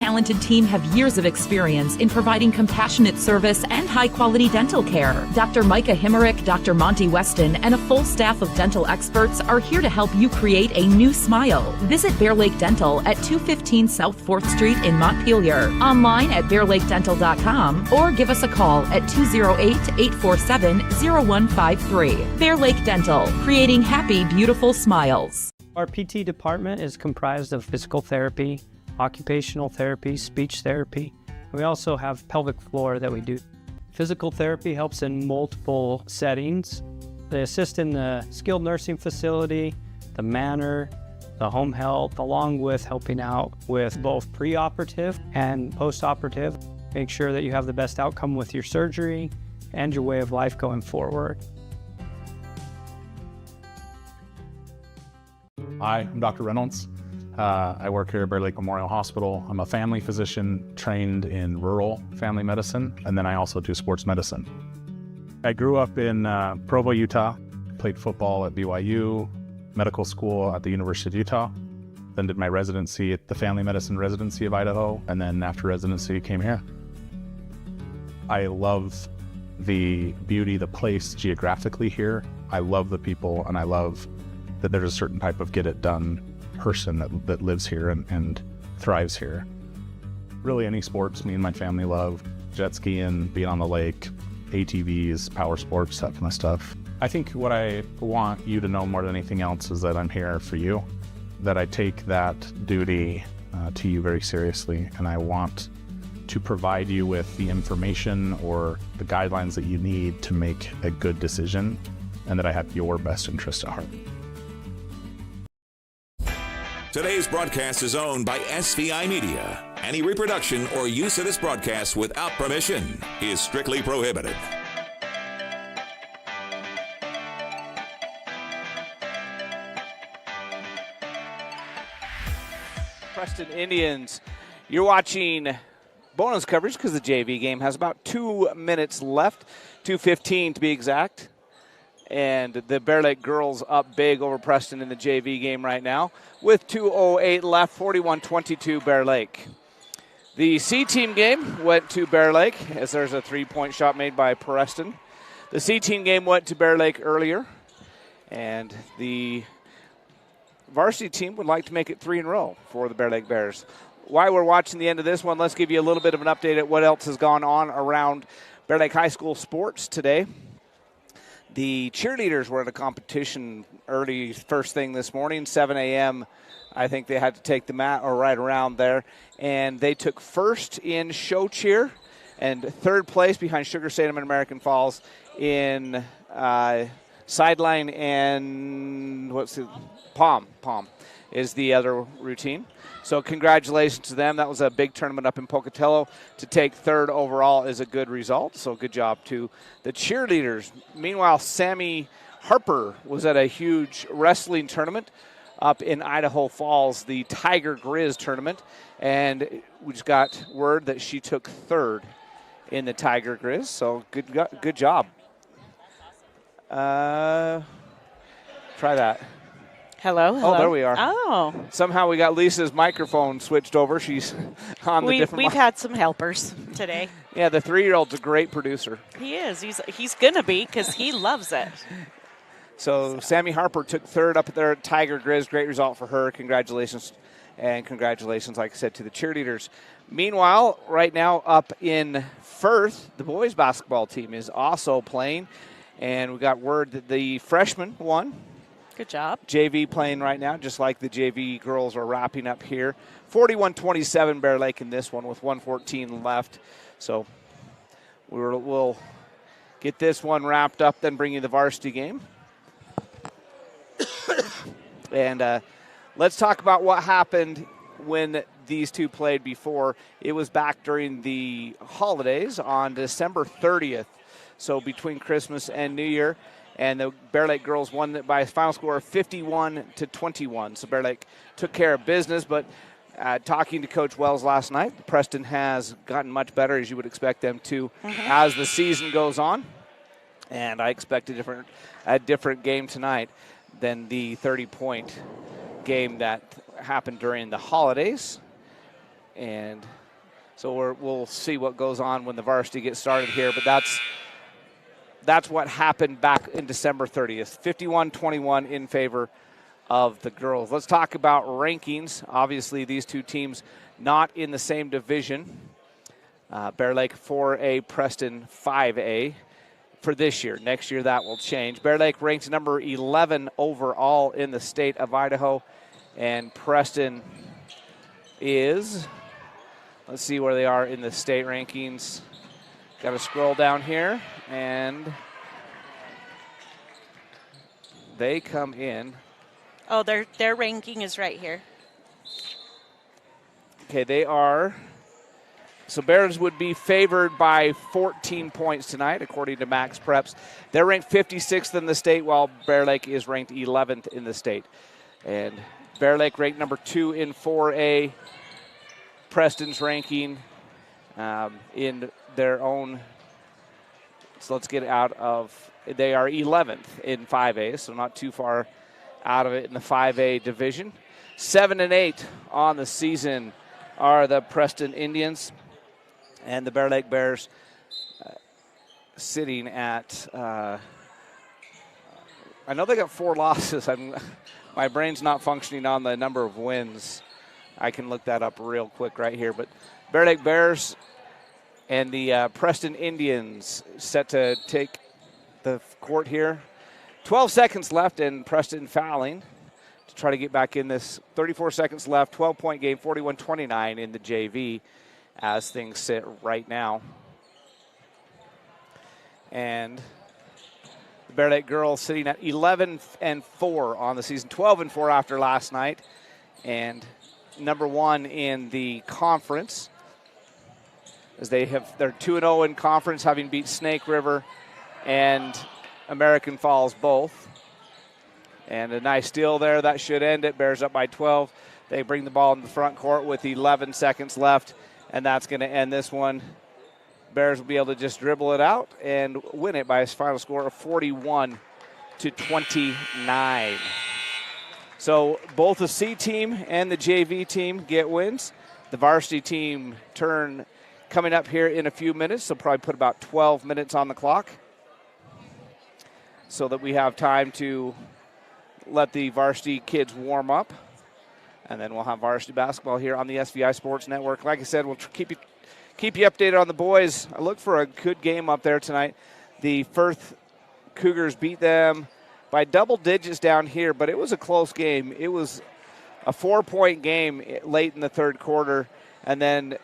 talented team have years of experience in providing compassionate service and high-quality dental care. Dr. Micah Himmerick, Dr. Monty Weston, and a full staff of dental experts are here to help you create a new smile. Visit Bear Lake Dental at 215 South 4th Street in Montpelier, online at bearlakedental.com, or give us a call at 208-847-0153. Bear Lake Dental, creating happy, beautiful smiles. Our PT department is comprised of physical therapy, occupational therapy, speech therapy. We also have pelvic floor that we do. Physical therapy helps in multiple settings. They assist in the skilled nursing facility, the manor, the home health, along with helping out with both preoperative and postoperative. Make sure that you have the best outcome with your surgery and your way of life going forward. Hi, I'm Dr. Reynolds. I work here at Bear Lake Memorial Hospital. I'm a family physician trained in rural family medicine, and then I also do sports medicine. I grew up in Provo, Utah, played football at BYU, medical school at the University of Utah, then did my residency at the Family Medicine Residency of Idaho, and then after residency came here. I love the beauty, the place geographically here. I love the people, and I love that there's a certain type of get-it-done person that lives here and thrives here. Really any sports me and my family love. Jet skiing, being on the lake, ATVs, power sports, that kind of stuff. I think what I want you to know more than anything else is that I'm here for you, that I take that duty to you very seriously, and I want to provide you with the information or the guidelines that you need to make a good decision, and that I have your best interest at heart. Today's broadcast is owned by SVI Media. Any reproduction or use of this broadcast without permission is strictly prohibited. Preston Indians, you're watching bonus coverage because the JV game has about 2 minutes left, 2:15 to be exact. And the Bear Lake girls up big over Preston in the JV game right now with 2:08 left, 41-22 Bear Lake. The C team game went to Bear Lake as there's a three-point shot made by Preston. The C team game went to Bear Lake earlier, and the varsity team would like to make it 3 in a row for the Bear Lake Bears. While we're watching the end of this one, let's give you a little bit of an update at what else has gone on around Bear Lake High School sports today. The cheerleaders were at a competition early first thing this morning, 7 a.m. I think they had to take the mat or right around there. And they took first in show cheer and third place behind Sugar Stadium and American Falls in sideline and pom is the other routine. So congratulations to them. That was a big tournament up in Pocatello. To take third overall is a good result, so good job to the cheerleaders. Meanwhile, Sammy Harper was at a huge wrestling tournament up in Idaho Falls, the Tiger Grizz tournament, and we just got word that she took third in the Tiger Grizz, so good job. Try that. Hello. Oh, there we are. Oh. Somehow we got Lisa's microphone switched over. She's on the different. We've had some helpers today. Yeah, the 3-year-old's a great producer. He is. He's gonna be because he loves it. So Sammy Harper took third up there at Tiger Grizz. Great result for her. Congratulations. And congratulations, like I said, to the cheerleaders. Meanwhile, right now up in Firth, the boys basketball team is also playing. And we got word that the freshmen won. Good job. JV playing right now, just like the JV girls are wrapping up here. 41-27 Bear Lake in this one with 1:14 left. So we'll get this one wrapped up, then bring you the varsity game. And let's talk about what happened when these two played before. It was back during the holidays on December 30th, so between Christmas and New Year. And the Bear Lake girls won it by a final score of 51-21. So Bear Lake took care of business, but talking to Coach Wells last night, Preston has gotten much better, as you would expect them to, as the season goes on. And I expect a different game tonight than the 30-point game that happened during the holidays. And so we'll see what goes on when the varsity gets started here. But that's what happened back in December 30th. 51-21 in favor of the girls. Let's talk about rankings. Obviously, these two teams not in the same division. Bear Lake 4A, Preston 5A for this year. Next year, that will change. Bear Lake ranks number 11 overall in the state of Idaho. And Preston is, let's see where they are in the state rankings. Got to scroll down here, and they come in. Oh, their ranking is right here. Okay, they are. So Bears would be favored by 14 points tonight, according to Max Preps. They're ranked 56th in the state, while Bear Lake is ranked 11th in the state. And Bear Lake ranked number 2 in 4A. Preston's ranking in their own. So let's get out of. They are 11th in 5A, so not too far out of it in the 5A division. 7-8 on the season are the Preston Indians, and the Bear Lake Bears sitting at. I know they got 4 losses. My brain's not functioning on the number of wins. I can look that up real quick right here. But Bear Lake Bears and the Preston Indians set to take the court here. 12 seconds left, and Preston fouling to try to get back in this. 34 seconds left, 12-point game, 41-29 in the JV as things sit right now. And the Bear Lake girls sitting at 11-4 on the season, 12-4 after last night, and number 1 in the conference, as they're 2-0 in conference, having beat Snake River and American Falls both. And a nice steal there. That should end it. Bears up by 12. They bring the ball in the front court with 11 seconds left, and that's going to end this one. Bears will be able to just dribble it out and win it by a final score of 41-29. So both the C team and the JV team get wins. The varsity team turn coming up here in a few minutes. They'll probably put about 12 minutes on the clock so that we have time to let the varsity kids warm up. And then we'll have varsity basketball here on the SVI Sports Network. Like I said, we'll keep you updated on the boys. I look for a good game up there tonight. The Firth Cougars beat them by double digits down here, but it was a close game. It was a 4-point game late in the third quarter, and then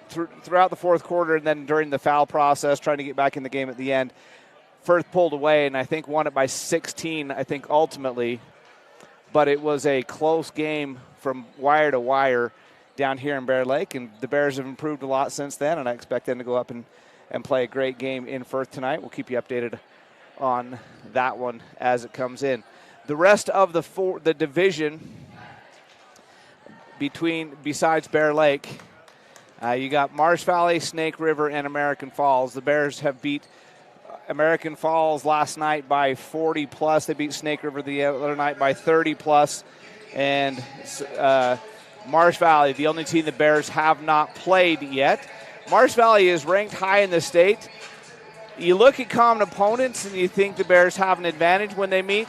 throughout the fourth quarter, and then during the foul process, trying to get back in the game at the end, Firth pulled away, and I think won it by 16, I think, ultimately. But it was a close game from wire to wire down here in Bear Lake, and the Bears have improved a lot since then, and I expect them to go up and play a great game in Firth tonight. We'll keep you updated on that one as it comes in. The rest of the division besides Bear Lake, you got Marsh Valley, Snake River, and American Falls. The Bears have beat American Falls last night by 40+. They beat Snake River the other night by 30+. And Marsh Valley, the only team the Bears have not played yet. Marsh Valley is ranked high in the state. You look at common opponents and you think the Bears have an advantage when they meet.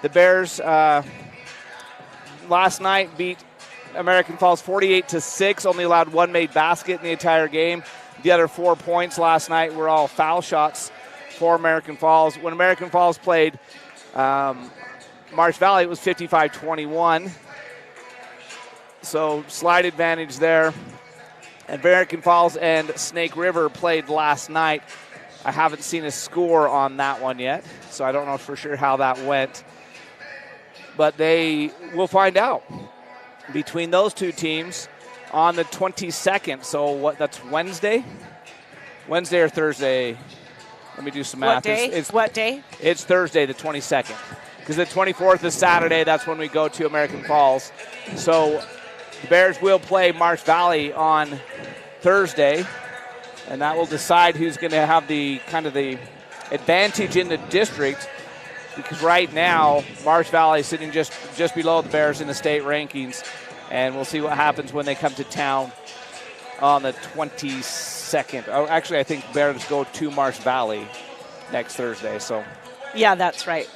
The Bears last night beat American Falls 48-6, only allowed 1 made basket in the entire game. The other 4 points last night were all foul shots for American Falls. When American Falls played Marsh Valley, it was 55-21. So slight advantage there. American Falls and Snake River played last night. I haven't seen a score on that one yet, so I don't know for sure how that went. But they will find out between those two teams on the 22nd. So that's Wednesday? Wednesday or Thursday? Let me do some math. What day? What day? It's Thursday, the 22nd. Because the 24th is Saturday. That's when we go to American Falls. So the Bears will play Marsh Valley on Thursday, and that will decide who's going to have the advantage in the district, because right now Marsh Valley is sitting just below the Bears in the state rankings, and we'll see what happens when they come to town on the 22nd. Oh, actually, I think Bears go to Marsh Valley next Thursday. So, Yeah, that's right.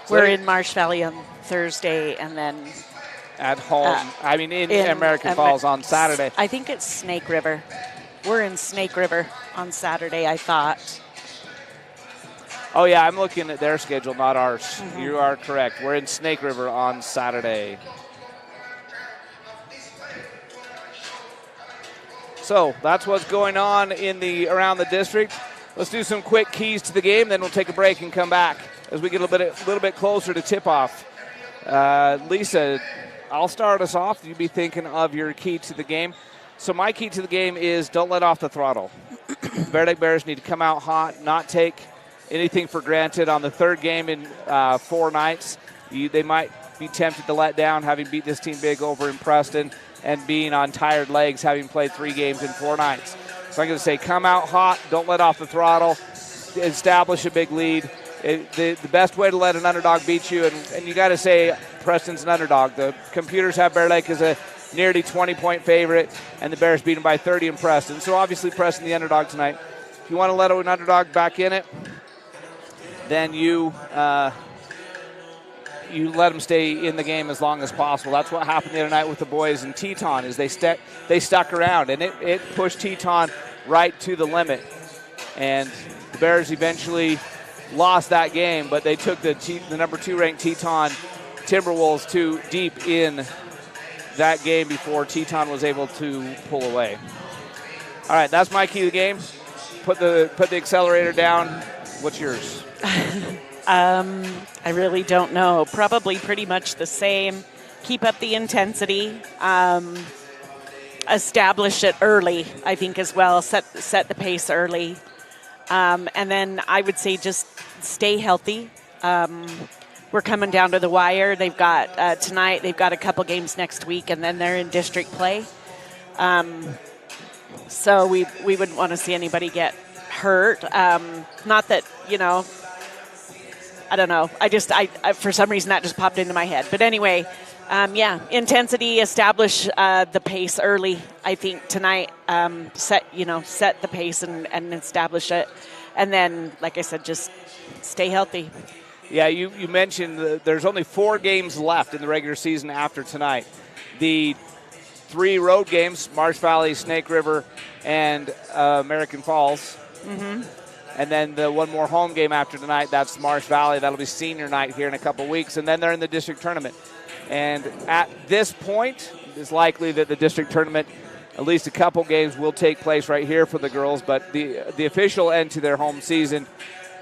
We're in Marsh Valley on Thursday, and then at home, in American Falls on Saturday. I think it's Snake River. We're in Snake River on Saturday, I thought. Oh, yeah, I'm looking at their schedule, not ours. You are correct. We're in Snake River on Saturday. So that's what's going on around the district. Let's do some quick keys to the game, then we'll take a break and come back as we get a little bit closer to tip-off. Lisa, I'll start us off. You'd be thinking of your key to the game. So my key to the game is don't let off the throttle. Bear Lake Bears need to come out hot, not take anything for granted. On the third game in 4 nights, they might be tempted to let down, having beat this team big over in Preston and being on tired legs, having played 3 games in 4 nights. So I'm going to say come out hot, don't let off the throttle, establish a big lead. The best way to let an underdog beat you, and you got to say Preston's an underdog. The computers have Bear Lake as a nearly 20-point favorite, and the Bears beat them by 30 in Preston. So obviously Preston the underdog tonight. If you want to let an underdog back in it, then you let them stay in the game as long as possible. That's what happened the other night with the boys in Teton, is they stuck around, and it pushed Teton right to the limit. And the Bears eventually lost that game, but they took the number 2 ranked Teton Timberwolves too deep in that game before Teton was able to pull away. All right, that's my key to the game. Put the accelerator down. What's yours? I really don't know. Probably pretty much the same. Keep up the intensity. Establish it early, I think, as well. Set the pace early. And then I would say just stay healthy. We're coming down to the wire. They've got tonight. They've got a couple games next week, and then they're in district play. So we wouldn't want to see anybody get hurt. Not that, I don't know. I for some reason that just popped into my head. But anyway, intensity, establish the pace early. I think tonight, set the pace and establish it. And then, like I said, just stay healthy. Yeah, you mentioned there's only 4 games left in the regular season after tonight. The 3 road games, Marsh Valley, Snake River, and American Falls. Mm-hmm. And then the one more home game after tonight, that's Marsh Valley. That'll be senior night here in a couple weeks. And then they're in the district tournament. And at this point, it's likely that the district tournament, at least a couple games, will take place right here for the girls. But the official end to their home season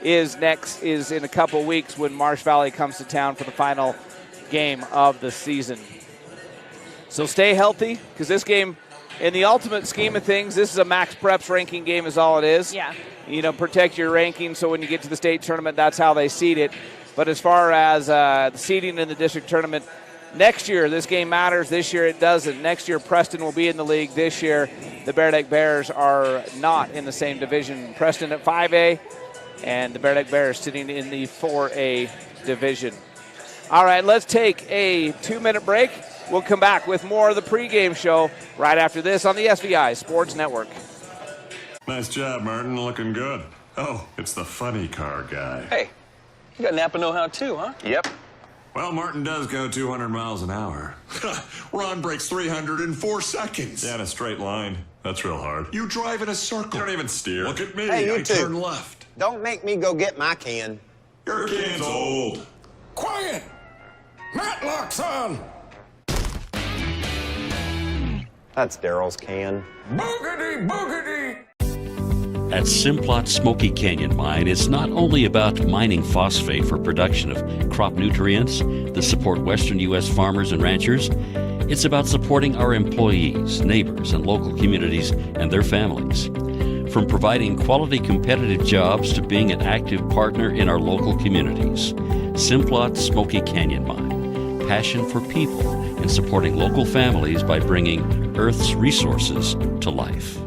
is in a couple weeks when Marsh Valley comes to town for the final game of the season. So stay healthy, because this game, in the ultimate scheme of things, this is a max preps ranking game is all it is. Yeah. Protect your ranking so when you get to the state tournament, that's how they seed it. But as far as the seeding in the district tournament, next year this game matters. This year it doesn't. Next year Preston will be in the league. This year the Bear Lake Bears are not in the same division. Preston at 5A and the Bear Lake Bears sitting in the 4A division. All right, let's take a 2-minute break. We'll come back with more of the pregame show right after this on the SVI Sports Network. Nice job, Martin. Looking good. Oh, it's the funny car guy. Hey, you got Napa know-how too, huh? Yep. Well, Martin does go 200 miles an hour. Ron breaks 304 seconds. Yeah, in a straight line. That's real hard. You drive in a circle. You don't even steer. Look at me. Hey, you I two. turn left. Don't make me go get my can. Your can's old. Quiet! Matlock's on! That's Daryl's can. Boogity, boogity! At Simplot Smoky Canyon Mine, it's not only about mining phosphate for production of crop nutrients that support western U.S. farmers and ranchers. It's about supporting our employees, neighbors, and local communities and their families. From providing quality competitive jobs to being an active partner in our local communities. Simplot Smoky Canyon Mine. Passion for people and supporting local families by bringing Earth's resources to life.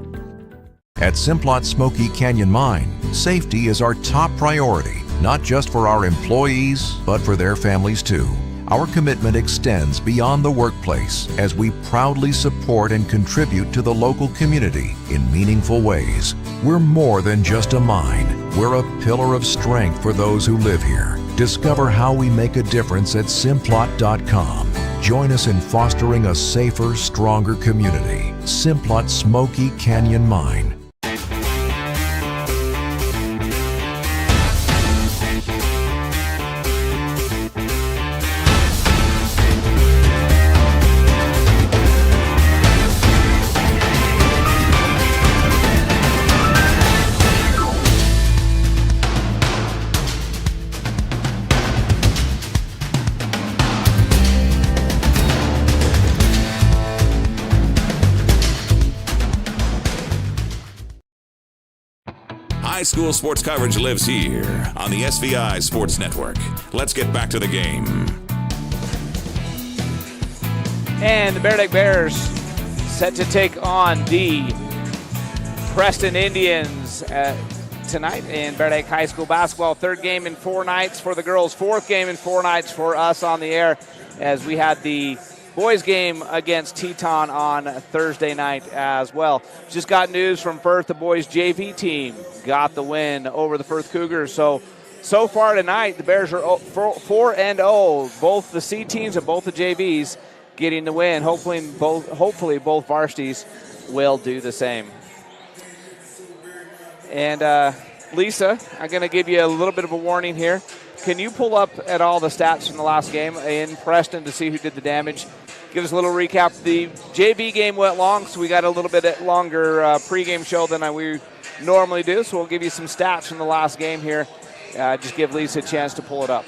At Simplot Smoky Canyon Mine, safety is our top priority, not just for our employees, but for their families too. Our commitment extends beyond the workplace as we proudly support and contribute to the local community in meaningful ways. We're more than just a mine. We're a pillar of strength for those who live here. Discover how we make a difference at Simplot.com. Join us in fostering a safer, stronger community. Simplot Smoky Canyon Mine. High school sports coverage lives here on the SVI Sports Network. Let's get back to the game. And the Bear Lake Bears set to take on the Preston Indians tonight in Bear Lake High School basketball. Third game in 4 nights for the girls, fourth game in 4 nights for us on the air, as we had the boys game against Teton on Thursday night as well. Just got news from Firth, the boys JV team got the win over the Firth Cougars. So far tonight, the Bears are 4-0. Both the C teams and both the JVs getting the win. Hopefully both varsities will do the same. And Lisa, I'm going to give you a little bit of a warning here. Can you pull up at all the stats from the last game in Preston to see who did the damage? Give us a little recap. The JV game went long, so we got a little bit longer pregame show than we normally do. So we'll give you some stats from the last game here. Just give Lisa a chance to pull it up.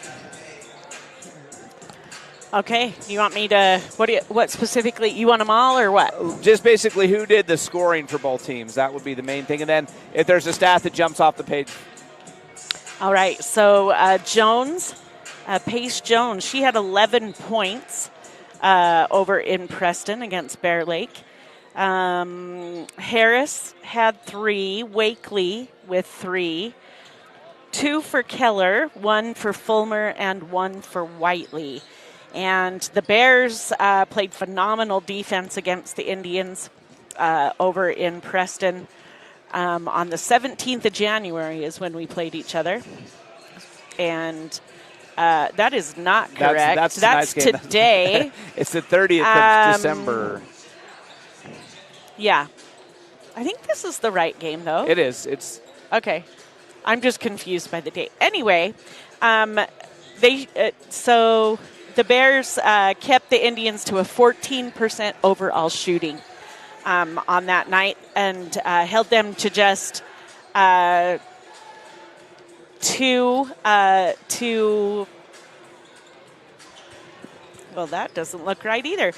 Okay. You want me to, what specifically, you want them all or what? Just basically who did the scoring for both teams. That would be the main thing. And then if there's a stat that jumps off the page. All right. So Pace Jones, she had 11 points over in Preston against Bear Lake. Harris had 3, Wakely with 3, 2 for Keller, 1 for Fulmer, and 1 for Whiteley. And the Bears played phenomenal defense against the Indians over in Preston. On the 17th of January is when we played each other. And that is not correct. That's today. It's the 30th of December. Yeah. I think this is the right game, though. It is. It's okay. I'm just confused by the date. Anyway, so the Bears kept the Indians to a 14% overall shooting on that night and held them to just two. Well, that doesn't look right either.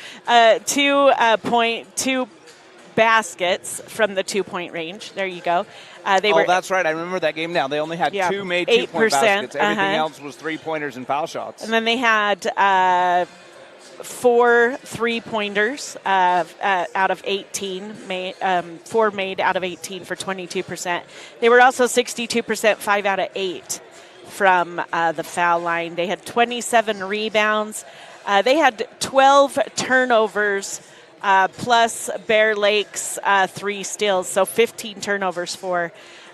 2 baskets from the 2-point range. There you go. That's right. I remember that game now. They only had 2 made 2-point baskets. Everything else was 3-pointers and foul shots. And then they had 4 3-pointers out of 18, 4 made out of 18 for 22%. They were also 62%, 5 out of 8 from the foul line. They had 27 rebounds. They had 12 turnovers plus Bear Lake's 3 steals, so 15 turnovers for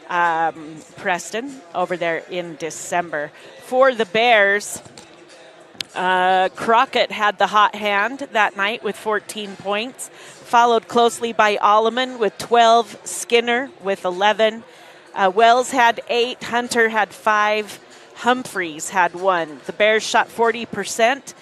Preston over there in December. For the Bears, Crockett had the hot hand that night with 14 points, followed closely by Alleman with 12, Skinner with 11. Wells had 8, Hunter had 5, Humphreys had 1. The Bears shot 40%.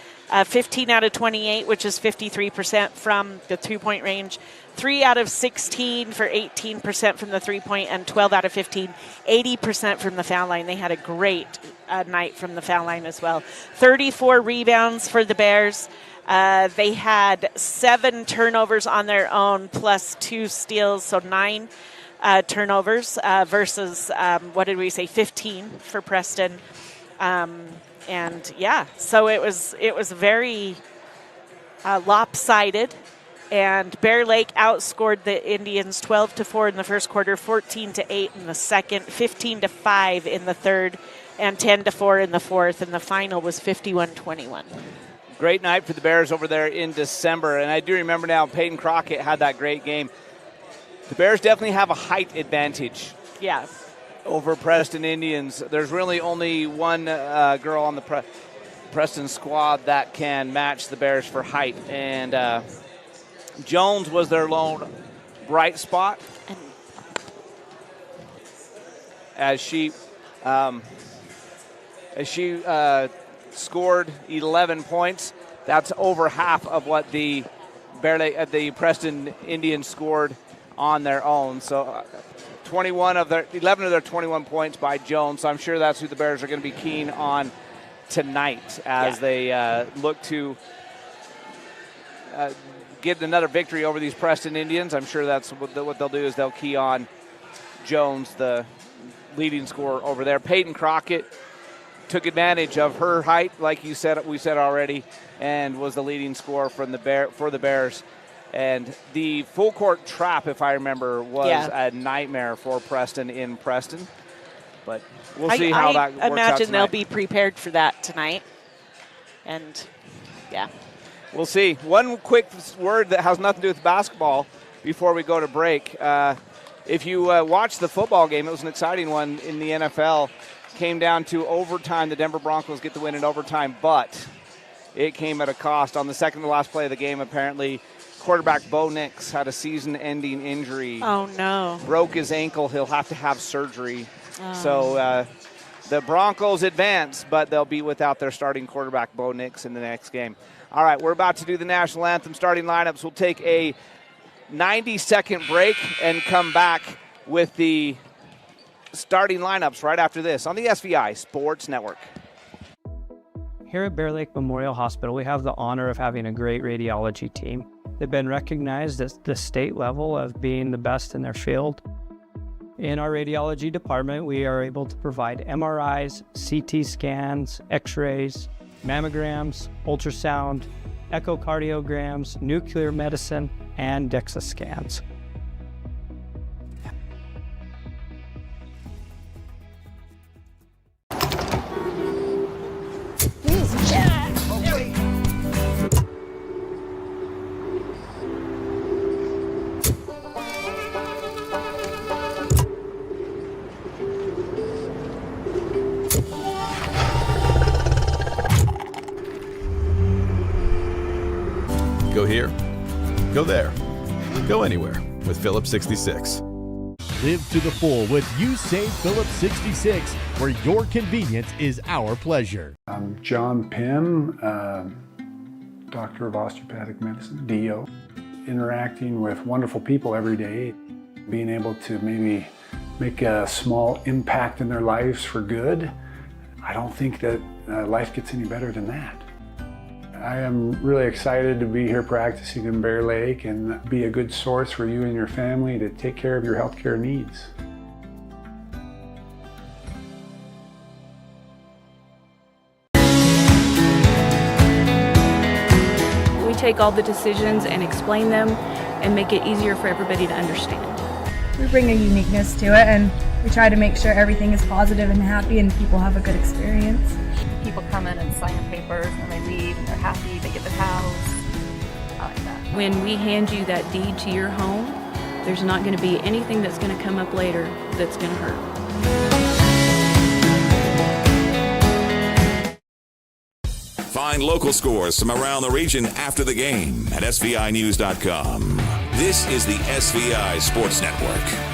15 out of 28, which is 53% from the 2-point range. 3 out of 16 for 18% from the 3-point, and 12 out of 15, 80% from the foul line. They had a great night from the foul line as well. 34 rebounds for the Bears. They had 7 turnovers on their own plus 2 steals, so 9 turnovers versus, 15 for Preston. And yeah, so it was very lopsided, and Bear Lake outscored the Indians 12-4 in the first quarter, 14-8 in the second, 15-5 in the third, and 10-4 in the fourth, and the final was 51-21. Great night for the Bears over there in December. And I do remember now Peyton Crockett had that great game. The Bears definitely have a height advantage. Yeah. Over Preston Indians. There's really only one girl on the Preston squad that can match the Bears for height. And Jones was their lone bright spot. As she scored 11 points. That's over half of what the Preston Indians scored on their own. So 11 of their 21 points by Jones. So I'm sure that's who the Bears are going to be keen on tonight as they look to get another victory over these Preston Indians. I'm sure that's what they'll do is they'll key on Jones, the leading scorer over there. Peyton Crockett took advantage of her height, like we said already, and was the leading scorer for the Bears. And the full court trap, if I remember, was a nightmare for Preston in Preston. But we'll see how that works out. I imagine they'll be prepared for that tonight. And we'll see. One quick word that has nothing to do with basketball before we go to break. If you watched the football game, it was an exciting one in the NFL. Came down to overtime. The Denver Broncos get the win in overtime, but it came at a cost. On the second to last play of the game, apparently, quarterback Bo Nix had a season-ending injury. Oh, no. Broke his ankle. He'll have to have surgery. So the Broncos advance, but they'll be without their starting quarterback, Bo Nix, in the next game. All right, we're about to do the national anthem starting lineups. We'll take a 90-second break and come back with the starting lineups right after this on the SVI Sports Network. Here at Bear Lake Memorial Hospital, we have the honor of having a great radiology team. They've been recognized at the state level of being the best in their field. In our radiology department, we are able to provide MRIs, CT scans, X-rays, mammograms, ultrasound, echocardiograms, nuclear medicine, and DEXA scans. Go here, go there, go anywhere with Phillips 66. Live to the full with You Save Phillips 66, where your convenience is our pleasure. I'm John Pym, Doctor of Osteopathic Medicine, DO. Interacting with wonderful people every day, being able to maybe make a small impact in their lives for good. I don't think that life gets any better than that. I am really excited to be here practicing in Bear Lake and be a good source for you and your family to take care of your healthcare needs. We take all the decisions and explain them and make it easier for everybody to understand. We bring a uniqueness to it and we try to make sure everything is positive and happy and people have a good experience. People come in and sign papers and they leave and they're happy, they get their house. I like that. When we hand you that deed to your home, there's not going to be anything that's going to come up later that's going to hurt. Find local scores from around the region after the game at SVInews.com. This is the SVI Sports Network.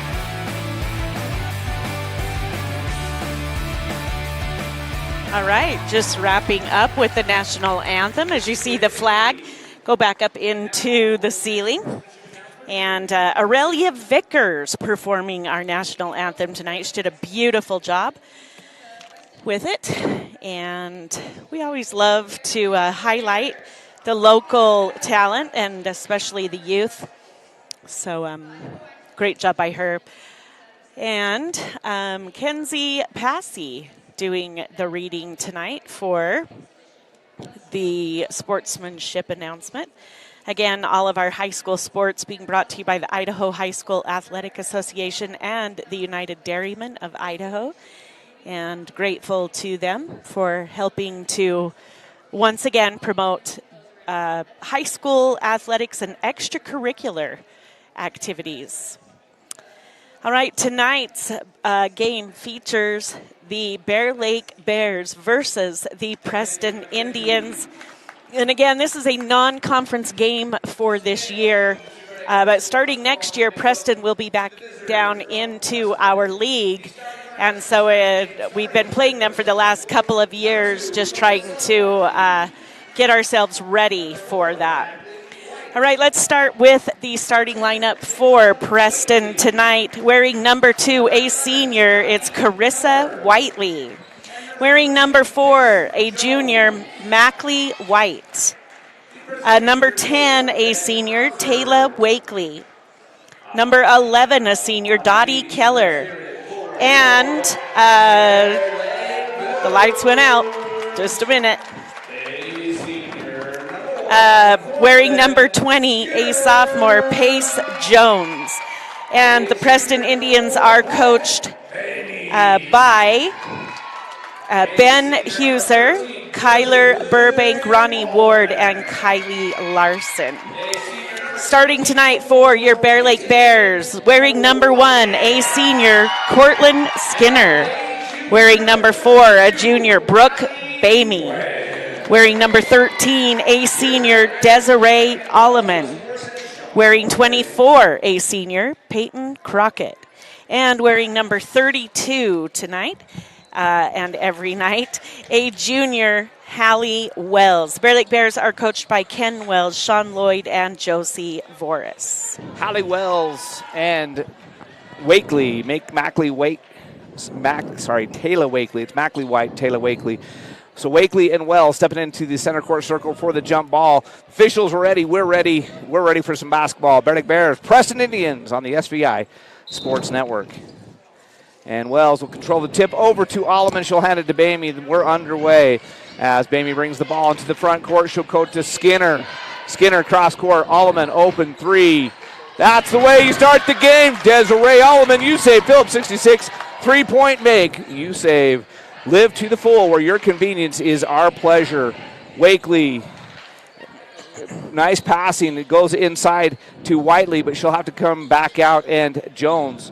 All right, just wrapping up with the national anthem. As you see the flag go back up into the ceiling. And Aurelia Vickers performing our national anthem tonight. She did a beautiful job with it. And we always love to highlight the local talent and especially the youth. So great job by her. And Kenzie Passy doing the reading tonight for the sportsmanship announcement. Again, all of our high school sports being brought to you by the Idaho High School Athletic Association and the United Dairymen of Idaho. And grateful to them for helping to once again promote high school athletics and extracurricular activities. All right, tonight's game features the Bear Lake Bears versus the Preston Indians. And again, this is a non-conference game for this year. But starting next year, Preston will be back down into our league. And so we've been playing them for the last couple of years, just trying to get ourselves ready for that. All right, let's start with the starting lineup for Preston tonight. Wearing number 2, a senior, it's Carissa Whiteley. Wearing number 4, a junior, Mackley White. Number 10, a senior, Taylor Wakely. Number 11, a senior, Dottie Keller. And the lights went out. Just a minute. Wearing number 20, a sophomore, Pace Jones. And the Preston Indians are coached by Ben Huser, Kyler Burbank, Ronnie Ward, and Kylie Larson. Starting tonight for your Bear Lake Bears, wearing number 1, a senior, Cortland Skinner. Wearing number 4, a junior, Brooke Bamey. Wearing number 13, a senior, Desiree Alleman. Wearing 24, a senior, Peyton Crockett. And wearing number 32 tonight, and every night, a junior, Hallie Wells. Bear Lake Bears are coached by Ken Wells, Sean Lloyd, and Josie Voris. Hallie Wells and Wakely, Taylor Wakely. It's Mackley White, Taylor Wakely. So Wakely and Wells stepping into the center court circle for the jump ball. Officials are ready. We're ready. We're ready for some basketball. Bear Lake Bears, Preston Indians on the SVI Sports Network. And Wells will control the tip over to Alleman. She'll hand it to Bamey. We're underway as Bamey brings the ball into the front court. She'll go to Skinner. Skinner cross court. Alleman open 3. That's the way you start the game. Desiree Alleman, you save. Phillips 66, 3-point make. You save. Live to the full where your convenience is our pleasure. Wakely, nice passing. It goes inside to Whiteley, but she'll have to come back out, and Jones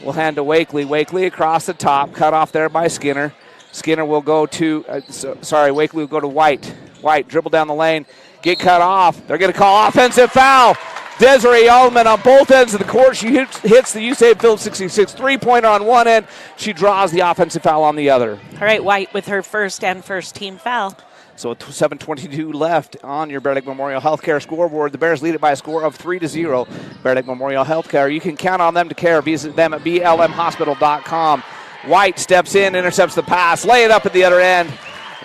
will hand to Wakely. Wakely across the top, cut off there by Skinner. Skinner will go to, Wakely will go to White. White dribble down the lane, get cut off. They're going to call offensive foul. Desiree Alleman on both ends of the court. She hits the USAID Phillips 66 3-pointer on one end. She draws the offensive foul on the other. All right, White with her first team foul. So 7:22 left on your Bear Lake Memorial Healthcare scoreboard. The Bears lead it by a score of 3-0. Bear Lake Memorial Healthcare. You can count on them to care. Visit them at blmhospital.com. White steps in, intercepts the pass, lay it up at the other end.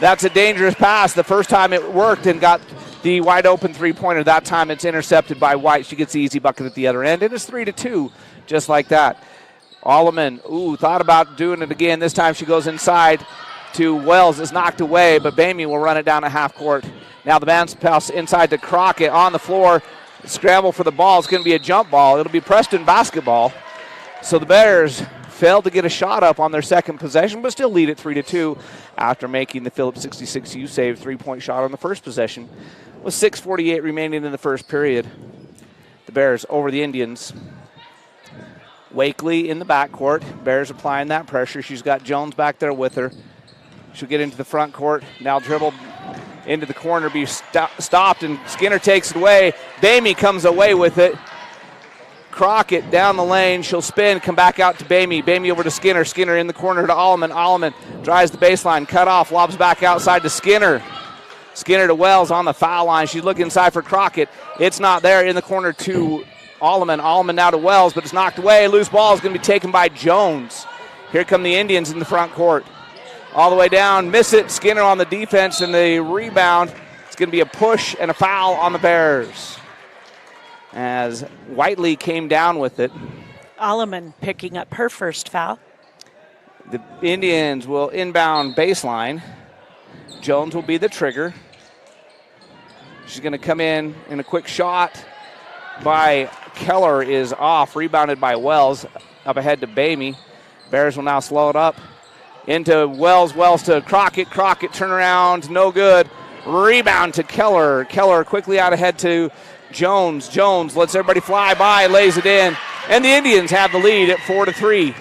That's a dangerous pass. The first time it worked and got the wide open 3-pointer. That time it's intercepted by White. She gets the easy bucket at the other end. And it's 3-2, just like that. Alleman, thought about doing it again. This time she goes inside to Wells. It's knocked away, but Bamey will run it down a half court. Now the bounce pass inside to Crockett on the floor. Scramble for the ball. It's going to be a jump ball. It'll be Preston basketball. So the Bears failed to get a shot up on their second possession, but still lead it 3-2 after making the Phillips 66 U-save 3-point shot on the first possession. With 6:48 remaining in the first period. The Bears over the Indians. Wakely in the backcourt. Bears applying that pressure. She's got Jones back there with her. She'll get into the front court. Now dribble into the corner, be stopped, and Skinner takes it away. Bamey comes away with it. Crockett down the lane. She'll spin, come back out to Bamey. Bamey over to Skinner. Skinner in the corner to Alleman. Alleman drives the baseline, cut off, lobs back outside to Skinner. Skinner to Wells on the foul line. She's looking inside for Crockett. It's not there. In the corner to Alleman. Alleman now to Wells, but it's knocked away. Loose ball is going to be taken by Jones. Here come the Indians in the front court. All the way down. Miss it. Skinner on the defense, and the rebound. It's going to be a push and a foul on the Bears as Whiteley came down with it. Alleman picking up her first foul. The Indians will inbound baseline. Jones will be the trigger. She's going to come in a quick shot by Keller is off. Rebounded by Wells. Up ahead to Bamey. Bears will now slow it up. Into Wells. Wells to Crockett. Crockett turnaround. No good. Rebound to Keller. Keller quickly out ahead to Jones. Jones lets everybody fly by, lays it in. And the Indians have the lead at 4-3.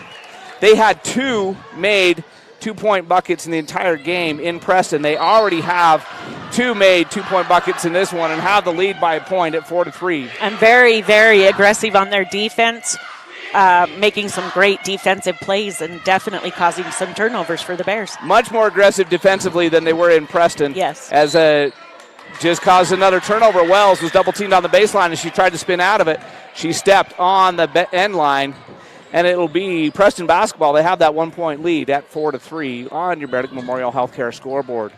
They had 2 made 2-point buckets in the entire game in Preston. They already have 2 made 2-point buckets in this one and have the lead by a point at 4-3. And very, very aggressive on their defense, making some great defensive plays and definitely causing some turnovers for the Bears. Much more aggressive defensively than they were in Preston. Yes. As just caused another turnover. Wells was double teamed on the baseline and she tried to spin out of it. She stepped on the end line. And it'll be Preston basketball. They have that 1-point lead at 4-3 on your Bear Lake Memorial Healthcare scoreboard.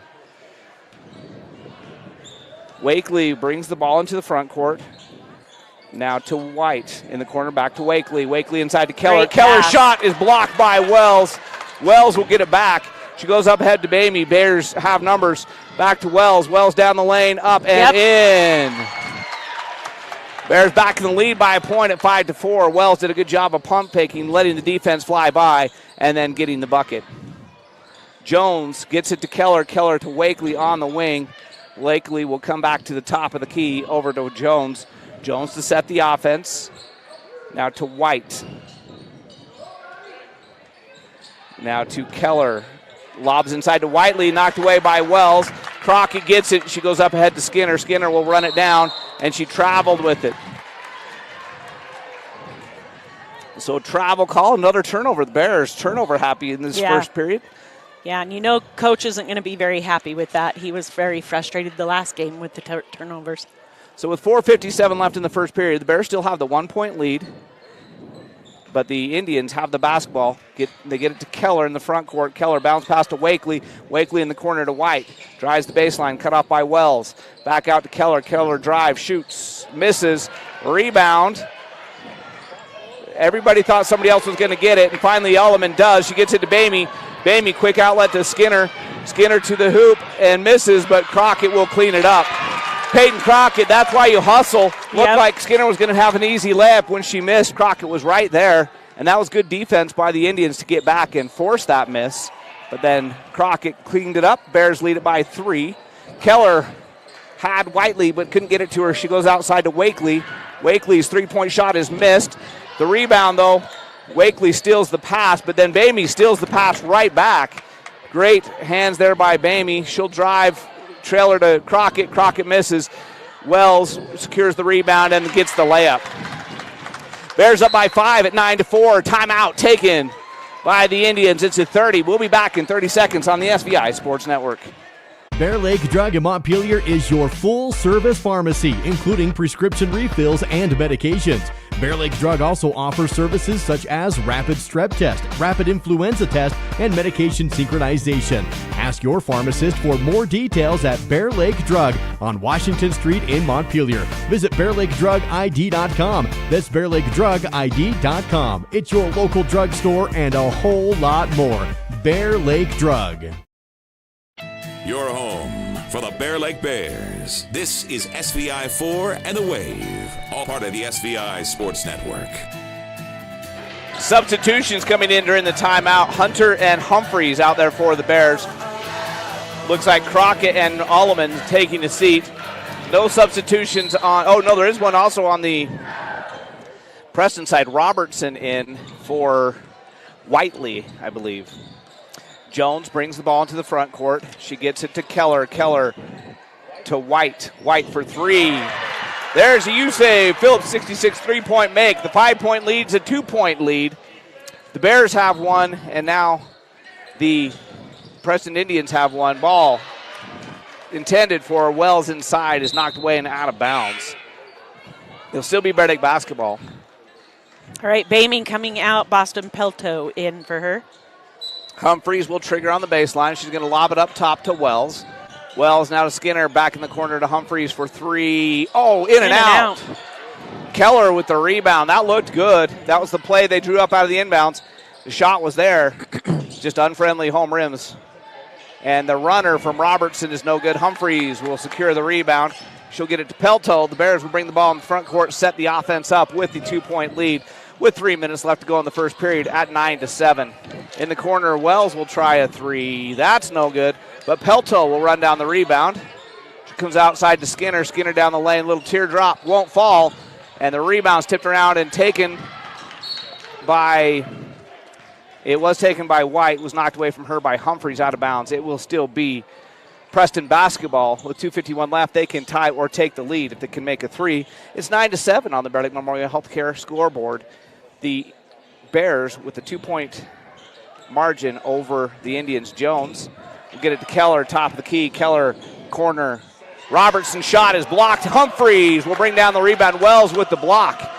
Wakely brings the ball into the front court. Now to White in the corner, back to Wakely. Wakely inside to Keller. Keller's shot is blocked by Wells. Wells will get it back. She goes up ahead to Bamey. Bears have numbers. Back to Wells. Wells down the lane, up and in. Bears back in the lead by a point at 5-4. Wells did a good job of pump faking, letting the defense fly by, and then getting the bucket. Jones gets it to Keller. Keller to Wakely on the wing. Wakely will come back to the top of the key over to Jones. Jones to set the offense. Now to White. Now to Keller. Lobs inside to Whiteley, knocked away by Wells. Crockett gets it. She goes up ahead to Skinner. Skinner will run it down, and she traveled with it. So travel call, another turnover. The Bears turnover happy in this first period. Yeah, and Coach isn't going to be very happy with that. He was very frustrated the last game with the turnovers. So with 4:57 left in the first period, the Bears still have the 1-point lead. But the Indians have the basketball. They get it to Keller in the front court. Keller bounce pass to Wakely. Wakely in the corner to White. Drives the baseline, cut off by Wells. Back out to Keller. Keller drives, shoots, misses. Rebound. Everybody thought somebody else was going to get it, and finally Alleman does. She gets it to Bamey. Bamey, quick outlet to Skinner. Skinner to the hoop and misses, but Crockett will clean it up. Peyton Crockett, that's why you hustle. Looked like Skinner was going to have an easy layup when she missed. Crockett was right there, and that was good defense by the Indians to get back and force that miss. But then Crockett cleaned it up. Bears lead it by 3. Keller had Whiteley but couldn't get it to her. She goes outside to Wakely. Wakely's 3-point shot is missed. The rebound, though, Wakely steals the pass, but then Bamey steals the pass right back. Great hands there by Bamey. She'll drive, trailer to Crockett. Crockett misses. Wells secures the rebound and gets the layup. Bears up by 5 at 9-4. Timeout taken by the Indians. It's at 30. We'll be back in 30 seconds on the SVI Sports Network. Bear Lake Drug in Montpelier is your full-service pharmacy, including prescription refills and medications. Bear Lake Drug also offers services such as rapid strep test, rapid influenza test, and medication synchronization. Ask your pharmacist for more details at Bear Lake Drug on Washington Street in Montpelier. Visit BearLakeDrugID.com. That's BearLakeDrugID.com. It's your local drugstore and a whole lot more. Bear Lake Drug. Your home for the Bear Lake Bears. This is SVI 4 and The Wave, all part of the SVI Sports Network. Substitutions coming in during the timeout. Hunter and Humphreys out there for the Bears. Looks like Crockett and Alleman taking a seat. No substitutions on, oh no, there is one also on the Preston side. Robertson in for Whiteley, I believe. Jones brings the ball into the front court. She gets it to Keller. Keller to White. White for 3. There's a U-save. Phillips 66 3-point make. The 5-point lead's a 2-point lead. The Bears have one, and now the Preston Indians have one. Ball intended for Wells inside is knocked away and out of bounds. It'll still be Bear Lake basketball. All right, Baming coming out. Boston Pelto in for her. Humphreys will trigger on the baseline. She's going to lob it up top to Wells. Wells now to Skinner, back in the corner to Humphreys for 3. Oh, in and out. Keller with the rebound. That looked good. That was the play they drew up out of the inbounds. The shot was there. Just unfriendly home rims. And the runner from Robertson is no good. Humphreys will secure the rebound. She'll get it to Pelto. The Bears will bring the ball in the front court, set the offense up with the 2-point lead, with 3 minutes left to go in the first period at 9-7. In the corner, Wells will try a 3. That's no good, but Pelto will run down the rebound. comes outside to Skinner. Skinner down the lane, little teardrop, won't fall. And the rebound's tipped around and taken by, it was taken by White, was knocked away from her by Humphreys out of bounds. It will still be Preston basketball. With 2:51 left, they can tie or take the lead if they can make a three. It's 9-7 on the Bear Lake Memorial Healthcare scoreboard. The Bears with a 2-point margin over the Indians. Jones will get it to Keller, top of the key. Keller, corner. Robertson shot is blocked. Humphreys will bring down the rebound. Wells with the block.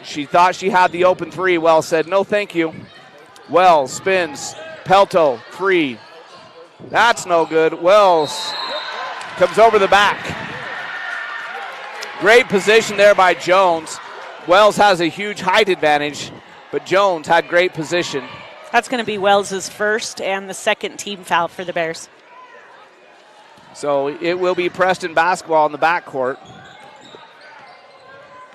She thought she had the open three. Wells said, no, thank you. Wells spins. Pelto, three. That's no good. Wells comes over the back. Great position there by Jones. Wells has a huge height advantage, but Jones had great position. That's going to be Wells' first and the second team foul for the Bears. So it will be Preston basketball in the backcourt.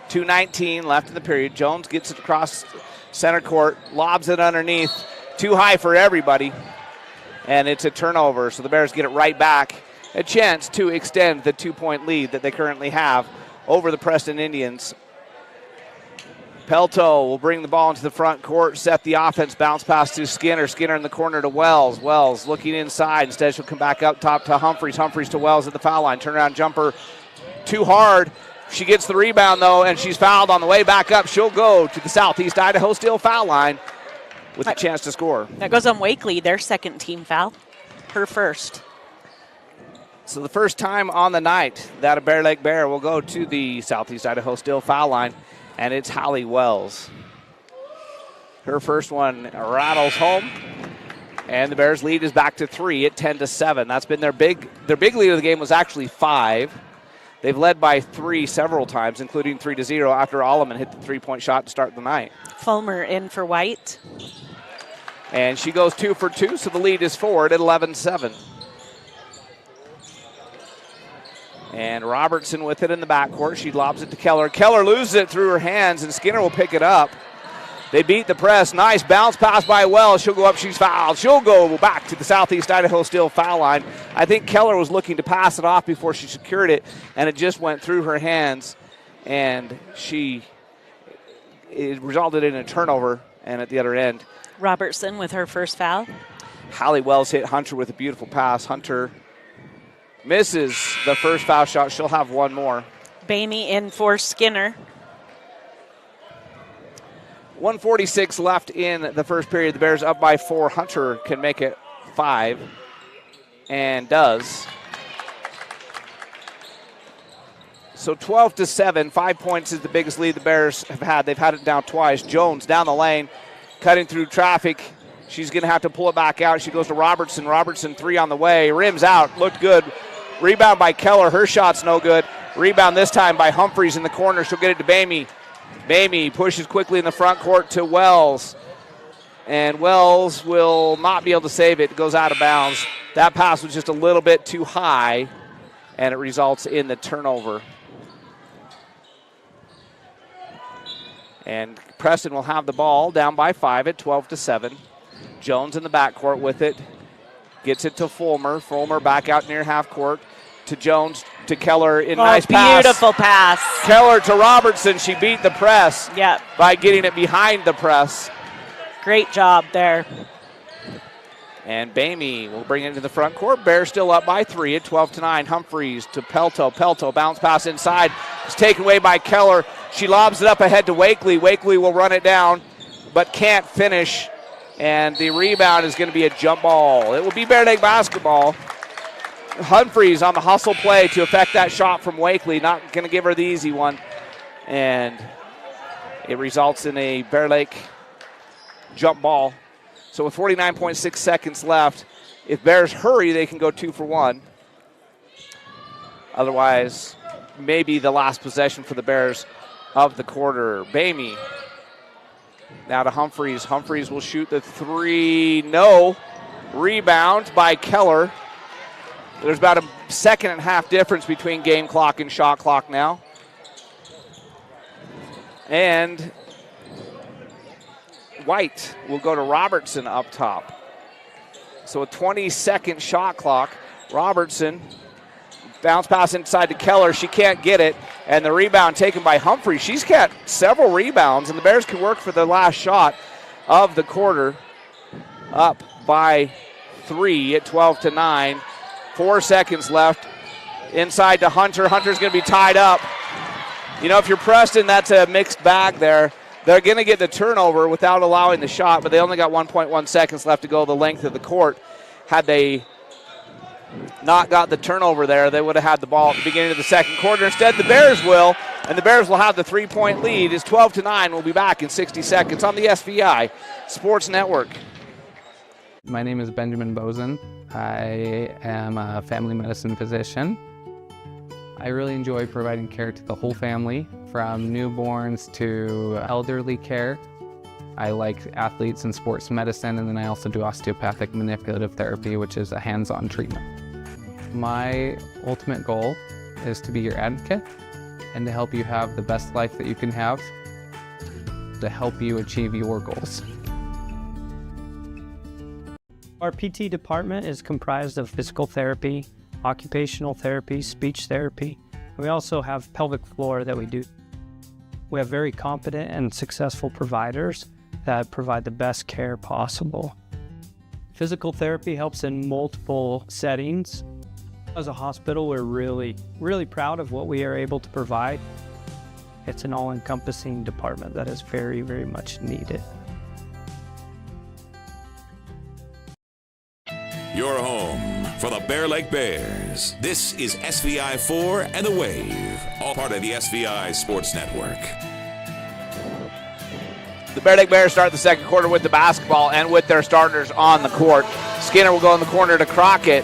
2:19 left in the period. Jones gets it across center court, lobs it underneath. Too high for everybody. And it's a turnover, so the Bears get it right back. A chance to extend the 2-point lead that they currently have over the Preston Indians. Pelto will bring the ball into the front court, set the offense, bounce pass to Skinner. Skinner in the corner to Wells. Wells looking inside. Instead, she'll come back up top to Humphreys. Humphreys to Wells at the foul line. Turnaround jumper too hard. She gets the rebound, though, and she's fouled on the way back up. She'll go to the Southeast Idaho Steel foul line with a chance to score. That goes on Wakely, their second team foul. Her first. So the first time on the night that a Bear Lake Bear will go to the Southeast Idaho Steel foul line, and it's Holly Wells. Her first one rattles home, and the Bears' lead is back to 3 at 10-7. That's been their big lead of the game was actually 5. They've led by 3 several times, including 3-0 after Alleman hit the 3-point shot to start the night. Fulmer in for White. And she goes 2 for 2, so the lead is forward at 11-7. And Robertson with it in the backcourt. She lobs it to Keller. Keller loses it through her hands, and Skinner will pick it up. They beat the press. Nice bounce pass by Wells. She'll go up. She's fouled. She'll go back to the Southeast Idaho Steel foul line. I think Keller was looking to pass it off before she secured it, and it just went through her hands, and it resulted in a turnover, and at the other end. Robertson with her first foul. Holly Wells hit Hunter with a beautiful pass. Hunter misses the first foul shot. She'll have one more. Bamey in for Skinner. 1:46 left in the first period. The Bears up by 4. Hunter can make it 5 and does. So 12-7, 5 points is the biggest lead the Bears have had. They've had it down twice. Jones down the lane, cutting through traffic. She's going to have to pull it back out. She goes to Robertson. Robertson 3 on the way. Rims out. Looked good. Rebound by Keller. Her shot's no good. Rebound this time by Humphreys in the corner. She'll get it to Bamey. Bamey pushes quickly in the front court to Wells. And Wells will not be able to save it. It goes out of bounds. That pass was just a little bit too high, and it results in the turnover. And Preston will have the ball down by 5 at 12-7. Jones in the backcourt with it. Gets it to Fulmer. Fulmer back out near half court to Jones, to Keller in nice pass. Beautiful pass. Keller to Robertson. She beat the press Yep. by getting it behind the press. Great job there. And Bamey will bring it into the front court. Bears still up by 3 at 12-9. Humphreys to Pelto. Pelto bounce pass inside. It's taken away by Keller. She lobs it up ahead to Wakely. Wakely will run it down, but can't finish. And the rebound is going to be a jump ball. It will be Bear Lake basketball. Humphreys on the hustle play to affect that shot from Wakely. Not going to give her the easy one. And it results in a Bear Lake jump ball. So with 49.6 seconds left, if Bears hurry, they can go 2 for 1. Otherwise, maybe the last possession for the Bears of the quarter. Bamey now to Humphreys. Humphreys will shoot the 3. No. Rebound by Keller. There's about a second and a half difference between game clock and shot clock now. And White will go to Robertson up top. So a 20-second shot clock. Robertson Bounce pass inside to Keller. She can't get it. And the rebound taken by Humphrey. She's got several rebounds, and the Bears can work for the last shot of the quarter. Up by 3 at 12-9. 4 seconds left. Inside to Hunter. Hunter's going to be tied up. You know, if you're Preston, that's a mixed bag there. They're going to get the turnover without allowing the shot, but they only got 1.1 seconds left to go the length of the court. Had they not got the turnover there, they would have had the ball at the beginning of the second quarter. Instead, the Bears will, and the Bears will have the 3-point lead. It's 12-9. We'll be back in 60 seconds on the SVI Sports Network. My name is Benjamin Bozen. I am a family medicine physician. I really enjoy providing care to the whole family, from newborns to elderly care. I like athletes and sports medicine, and then I also do osteopathic manipulative therapy, which is a hands-on treatment. My ultimate goal is to be your advocate and to help you have the best life that you can have, to help you achieve your goals. Our PT department is comprised of physical therapy, occupational therapy, speech therapy. We also have pelvic floor that we do. We have very competent and successful providers that provide the best care possible. Physical therapy helps in multiple settings. As a hospital, we're really proud of what we are able to provide. It's an all-encompassing department that is very, very much needed. Your home for the Bear Lake Bears. This is SVI 4 and The Wave, all part of the SVI Sports Network. The Bear Lake Bears start the second quarter with the basketball and with their starters on the court. Skinner will go in the corner to Crockett.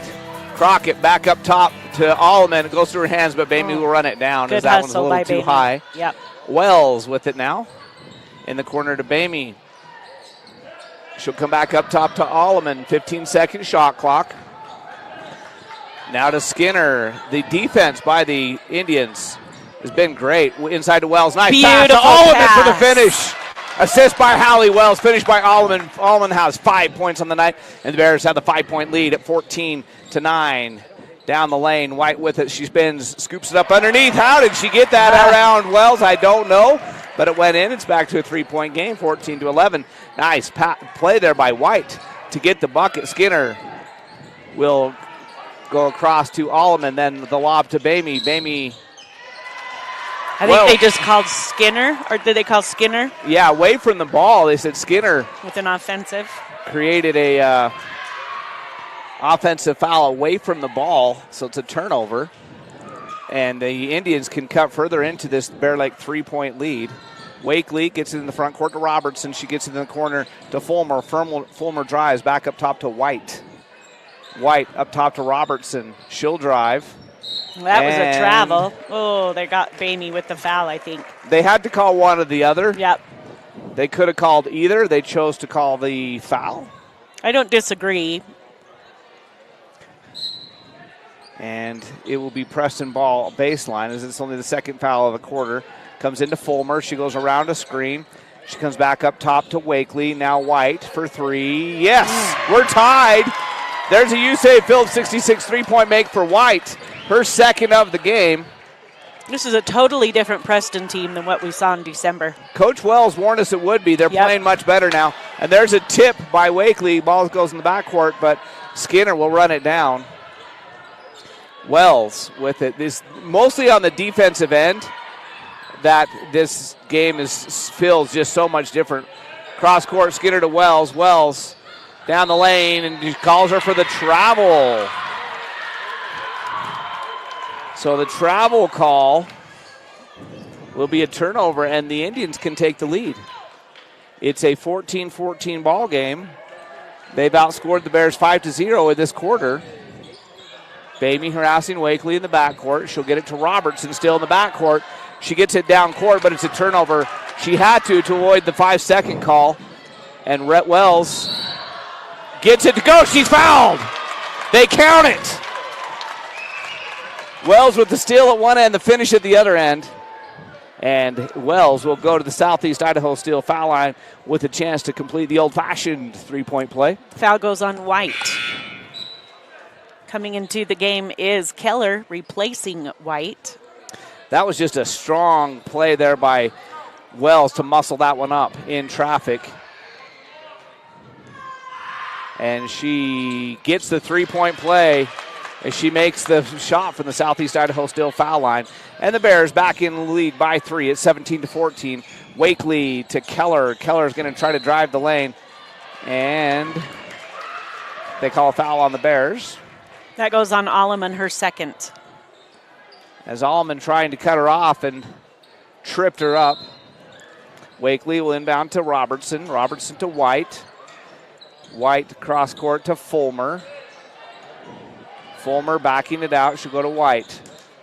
Crockett back up top to Allman. It goes through her hands, but Bamey will run it down as that one's a little too high. Yep. Wells with it now. In the corner to Bamey. She'll come back up top to Alleman. 15-second shot clock. Now to Skinner. The defense by the Indians has been great. Inside to Wells. Nice pass to Alleman for the finish. Assist by Hallie Wells. Finished by Alleman. Alleman has 5 points on the night, and the Bears have the 5-point lead at 14-9. Down the lane. White with it. She spins. Scoops it up underneath. How did she get that around Wells? I don't know. But it went in. It's back to a 3-point game, 14-11. Nice play there by White to get the bucket. Skinner will go across to Alleman. Then the lob to Bamey. Bamey. I think they just called Skinner, or did they call Skinner? Yeah, away from the ball. They said Skinner. With an offensive. Created a offensive foul away from the ball, so it's a turnover. And the Indians can cut further into this Bear Lake 3-point lead. Wakely gets it in the front court to Robertson. She gets it in the corner to Fulmer. Fulmer drives back up top to White. White up top to Robertson. She'll drive. That was a travel. Oh, they got Bamey with the foul, I think. They had to call one or the other. Yep. They could have called either. They chose to call the foul. I don't disagree. And it will be Preston ball baseline as it's only the second foul of the quarter. Comes into Fulmer. She goes around a screen. She comes back up top to Wakely. Now White for three. Yes, we're tied. There's a USAA Phillips 66 3-point make for White. Her second of the game. This is a totally different Preston team than what we saw in December. Coach Wells warned us it would be. They're playing much better now. And there's a tip by Wakely. Ball goes in the backcourt, but Skinner will run it down. Wells with it. This mostly on the defensive end that this game feels just so much different. Cross court, Skinner to Wells. Wells down the lane, and he calls her for the travel. So the travel call will be a turnover, and the Indians can take the lead. It's a 14-14 ball game. They've outscored the Bears 5-0 in this quarter. Bamey harassing Wakely in the backcourt. She'll get it to Robertson still in the backcourt. She gets it down court, but it's a turnover. She had to avoid the 5-second call. And Rhett Wells gets it to go. She's fouled. They count it. Wells with the steal at one end, the finish at the other end. And Wells will go to the Southeast Idaho Steel foul line with a chance to complete the old-fashioned three-point play. Foul goes on White. Coming into the game is Keller replacing White. That was just a strong play there by Wells to muscle that one up in traffic. And she gets the three-point play as she makes the shot from the Southeast Idaho Steel foul line. And the Bears back in the lead by 3 at 17-14. Wakely to Keller. Keller's going to try to drive the lane. And they call a foul on the Bears. That goes on Alleman, her second. As Alleman trying to cut her off and tripped her up. Wakely will inbound to Robertson. Robertson to White. White cross court to Fulmer. Fulmer backing it out. She'll go to White.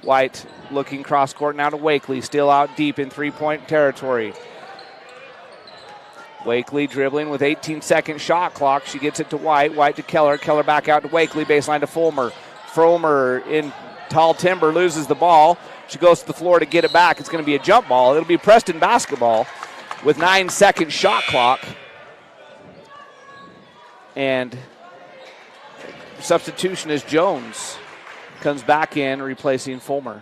White looking cross court now to Wakely. Still out deep in three-point territory. Wakely dribbling with 18-second shot clock. She gets it to White. White to Keller. Keller back out to Wakely. Baseline to Fulmer. Fulmer in tall timber loses the ball. She goes to the floor to get it back. It's going to be a jump ball. It'll be Preston basketball with 9-second shot clock. And substitution is Jones. Comes back in, replacing Fulmer.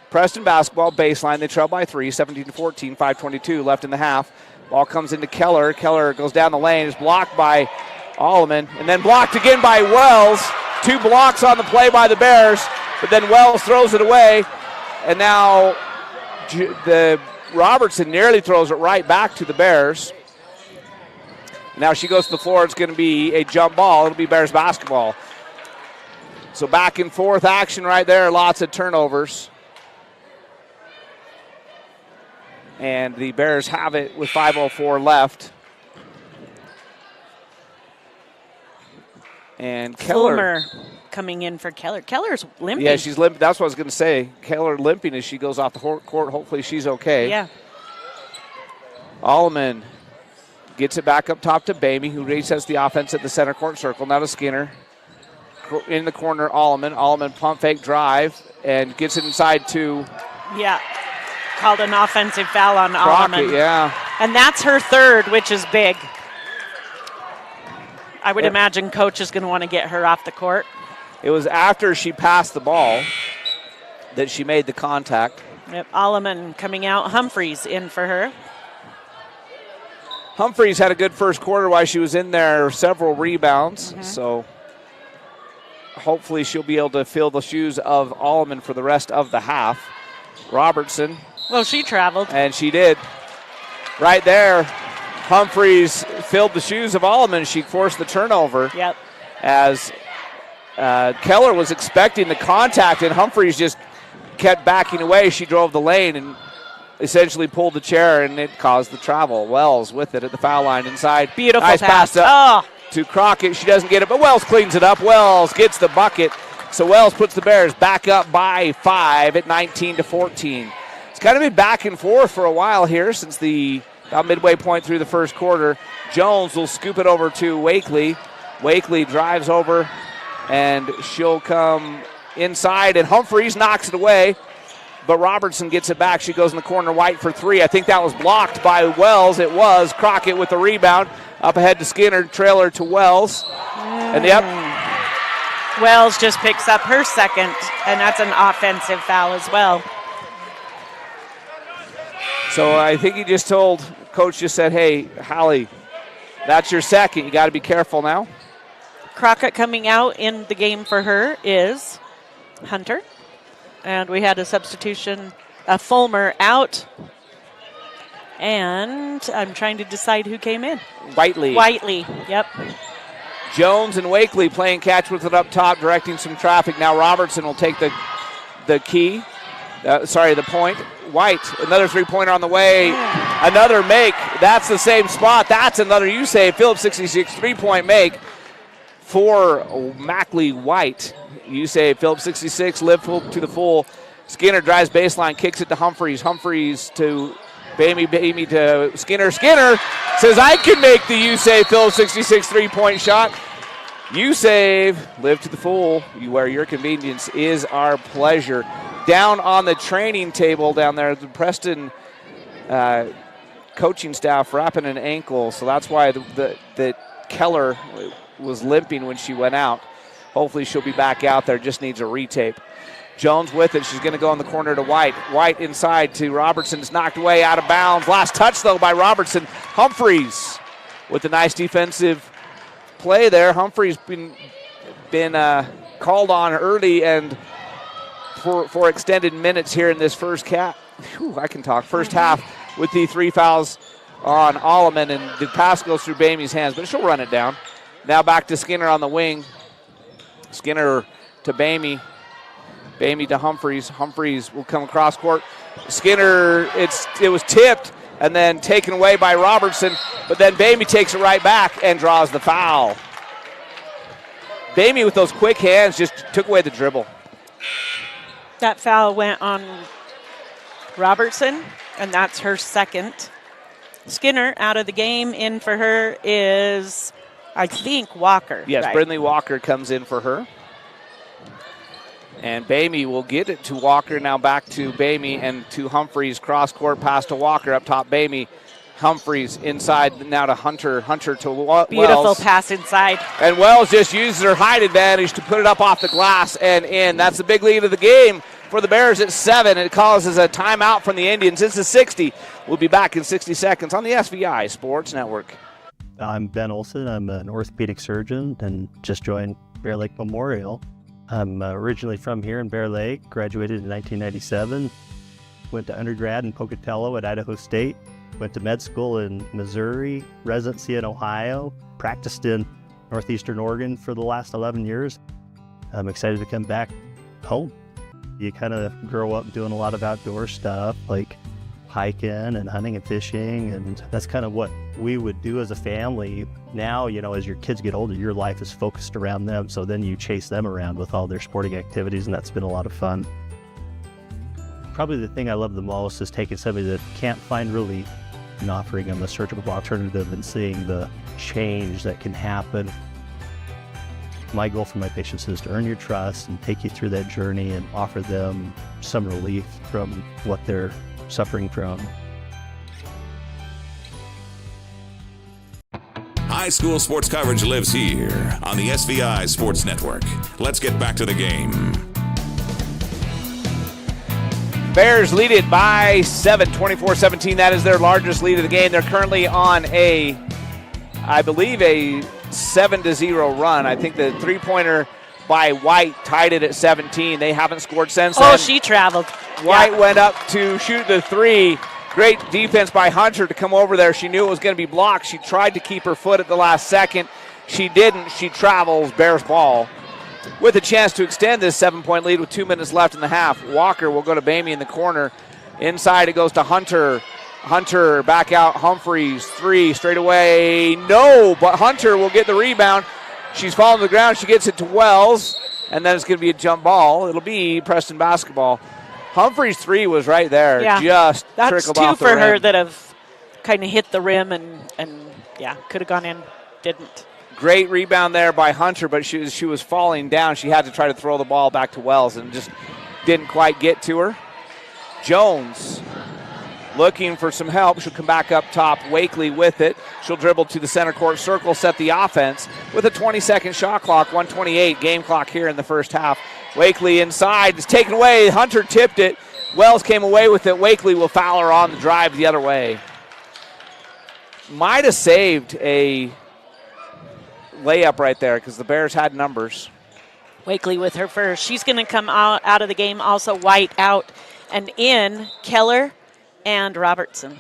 Preston basketball, baseline. They trail by 3, 17-14, 5:22 left in the half. Ball comes into Keller. Keller goes down the lane. Is blocked by Alleman. And then blocked again by Wells. 2 blocks on the play by the Bears. But then Wells throws it away. And now the Robertson nearly throws it right back to the Bears. Now she goes to the floor. It's going to be a jump ball. It'll be Bears basketball. So back and forth action right there. Lots of turnovers. And the Bears have it with 5:04 left. And Keller. Fulmer coming in for Keller. Keller's limping. Yeah, she's limping. That's what I was going to say. Keller limping as she goes off the court. Hopefully she's okay. Yeah. Alleman gets it back up top to Bamey, who resets the offense at the center court circle. Now to Skinner. In the corner, Alleman. Alleman pump fake drive and gets it inside to... Yeah. Called an offensive foul on Crockett, Alleman. yeah. And that's her third, which is big. I would imagine coach is going to want to get her off the court. It was after she passed the ball that she made the contact. Yep, Alleman coming out. Humphreys in for her. Humphreys had a good first quarter while she was in there, several rebounds. So hopefully she'll be able to fill the shoes of Alleman for the rest of the half. Robertson. Well, she traveled. And she did. Right there, Humphreys filled the shoes of Alleman. She forced the turnover. Yep. As Keller was expecting the contact, and Humphreys just kept backing away. She drove the lane and essentially pulled the chair, and it caused the travel. Wells with it at the foul line inside. Beautiful nice pass. Up to Crockett. She doesn't get it, but Wells cleans it up. Wells gets the bucket. So Wells puts the Bears back up by 5 at 19-14. It's kind of been back and forth for a while here since about midway point through the first quarter. Jones will scoop it over to Wakely. Wakely drives over, and she'll come inside, and Humphreys knocks it away. But Robertson gets it back. She goes in the corner. White for 3. I think that was blocked by Wells. It was. Crockett with the rebound. Up ahead to Skinner. Trailer to Wells. And Wells just picks up her second, and that's an offensive foul as well. So I think he just told, coach just said, hey, Hallie, that's your second. You got to be careful now. Crockett coming out in the game for her is Hunter. And we had a substitution, Fulmer out. And I'm trying to decide who came in. Whiteley, yep. Jones and Wakely playing catch with it up top, directing some traffic. Now Robertson will take the point. White, another three-pointer on the way. Another make. That's the same spot. That's another USAVE. Phillips 66 three-point make for Mackley White. USAVE Phillips 66, live full to the full. Skinner drives baseline, kicks it to Humphreys. Humphreys to Bamey to Skinner. Skinner says, I can make the USAVE Phillips 66 three-point shot. USAVE, live to the full. Where your convenience is our pleasure. Down on the training table down there, the Preston coaching staff wrapping an ankle, so that's why the Keller was limping when she went out. hopefully she'll be back out there. Just needs a retape. Jones with it. She's going to go in the corner to White. White inside to Robertson. Is knocked away out of bounds. Last touch, though, by Robertson. Humphreys with a nice defensive play there. Humphreys been called on early and for extended minutes here in this first half with the 3 fouls on Alleman, and the pass goes through Bamey's hands, but she'll run it down. Now back to Skinner on the wing. Skinner to Bamey. Bamey to Humphreys. Humphreys will come across court. Skinner, it was tipped and then taken away by Robertson, but then Bamey takes it right back and draws the foul. Bamey with those quick hands just took away the dribble. That foul went on Robertson, and that's her second. Skinner out of the game. In for her is, I think, Walker. Yes, right. Brindley Walker comes in for her. And Bamey will get it to Walker. Now back to Bamey and to Humphreys. Cross court pass to Walker. Up top, Bamey. Humphreys inside now to Hunter. Hunter to Wells. Beautiful pass inside. And Wells just uses her height advantage to put it up off the glass and in. That's the big lead of the game for the Bears at 7. It causes a timeout from the Indians. It's a 60. We'll be back in 60 seconds on the SVI Sports Network. I'm Ben Olson. I'm an orthopedic surgeon and just joined Bear Lake Memorial. I'm originally from here in Bear Lake, graduated in 1997, went to undergrad in Pocatello at Idaho State, went to med school in Missouri, residency in Ohio, practiced in Northeastern Oregon for the last 11 years. I'm excited to come back home. You kind of grow up doing a lot of outdoor stuff like hiking and hunting and fishing, and that's kind of what we would do as a family. Now, as your kids get older, your life is focused around them, so then you chase them around with all their sporting activities, and that's been a lot of fun. Probably the thing I love the most is taking somebody that can't find relief and offering them a surgical alternative and seeing the change that can happen. My goal for my patients is to earn your trust and take you through that journey and offer them some relief from what they're suffering from. High school sports coverage lives here on the SVI Sports Network. Let's get back to the game. Bears lead it by 7, 24-17. That is their largest lead of the game. They're currently on I believe, a 7-0 run. I think the three-pointer by White tied it at 17. They haven't scored since then. Oh, she traveled. White went up to shoot the three. Great defense by Hunter to come over there. She knew it was going to be blocked. She tried to keep her foot at the last second. She didn't. She travels. Bears ball with a chance to extend this 7-point lead with 2 minutes left in the half. Walker will go to Bamey in the corner. Inside it goes to Hunter. Hunter back out. Humphreys, three straight away. No, but Hunter will get the rebound. She's falling to the ground. She gets it to Wells, and then it's going to be a jump ball. It'll be Preston basketball. Humphreys' three was right there. Yeah. Just that's trickled two off the for rim. her that have kind of hit the rim and could have gone in, didn't. Great rebound there by Hunter, but she was falling down. She had to try to throw the ball back to Wells and just didn't quite get to her. Jones looking for some help. She'll come back up top. Wakely with it. She'll dribble to the center court circle, set the offense with a 20-second shot clock, 1:28 game clock here in the first half. Wakely inside. It's taken away. Hunter tipped it. Wells came away with it. Wakely will foul her on the drive the other way. Might have saved a layup right there because the Bears had numbers. Wakely with her first. She's going to come out of the game. Also White out and in. Keller and Robertson.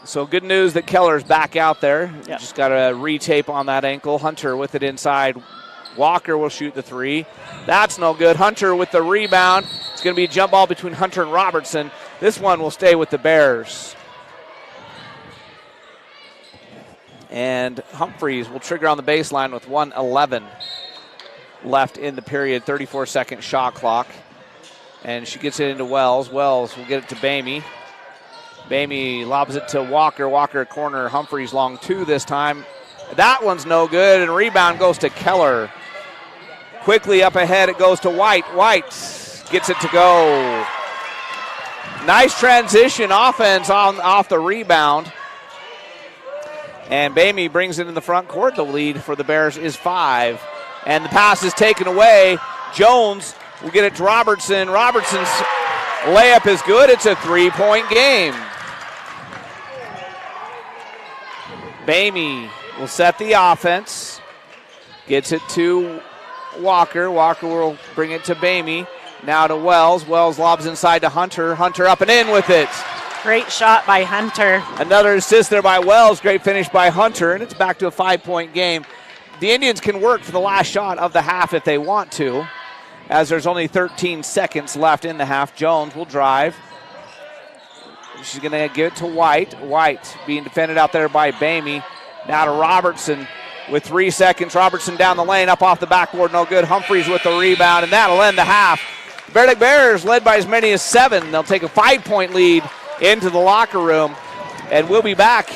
So good news that Keller's back out there. Yep. Just got a retape on that ankle. Hunter with it inside. Walker will shoot the three. That's no good. Hunter with the rebound. It's going to be a jump ball between Hunter and Robertson. This one will stay with the Bears. And Humphreys will trigger on the baseline with 1:11 left in the period. 34-second shot clock. And she gets it into Wells. Wells will get it to Bamey. Bamey lobs it to Walker. Walker corner. Humphreys long two this time. That one's no good. And rebound goes to Keller. Quickly up ahead it goes to White. White gets it to go. Nice transition offense off the rebound. And Bamey brings it in the front court. The lead for the Bears is 5. And the pass is taken away. Jones will get it to Robertson. Robertson's layup is good. It's a 3-point game. Bamey will set the offense. Gets it to Walker. Walker will bring it to Bamey. Now to Wells. Wells lobs inside to Hunter. Hunter up and in with it. Great shot by Hunter. Another assist there by Wells. Great finish by Hunter, and it's back to a 5-point game. The Indians can work for the last shot of the half if they want to, as there's only 13 seconds left in the half. Jones will drive. She's going to give it to White. White being defended out there by Bamey. Now to Robertson with 3 seconds. Robertson down the lane, up off the backboard, no good. Humphreys with the rebound, and that'll end the half. Bear Lake Bears led by as many as 7. They'll take a 5-point lead into the locker room, and we'll be back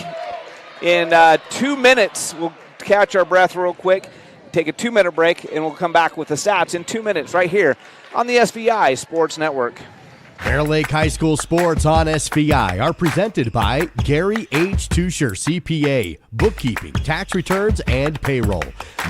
in 2 minutes. We'll catch our breath real quick, take a 2-minute break, and we'll come back with the stats in 2 minutes right here on the SVI Sports Network. Bear Lake High School sports on SVI are presented by Gary H. Tusher, CPA, bookkeeping, tax returns, and payroll.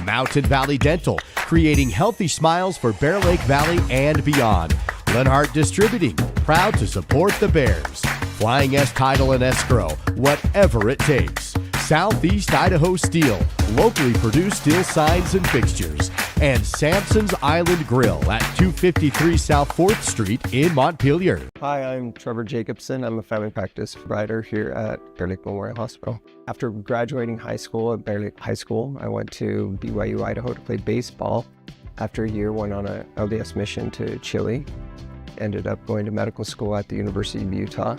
Mountain Valley Dental, creating healthy smiles for Bear Lake Valley and beyond. Lenhart Distributing, proud to support the Bears. Flying S Title and Escrow, whatever it takes. Southeast Idaho Steel, locally produced steel signs and fixtures. And Sampson's Island Grill at 253 South 4th Street in Montpelier. Hi, I'm Trevor Jacobson. I'm a family practice provider here at Bear Lake Memorial Hospital. After graduating high school at Bear Lake High School, I went to BYU, Idaho to play baseball. After a year, went on an LDS mission to Chile. Ended up going to medical school at the University of Utah.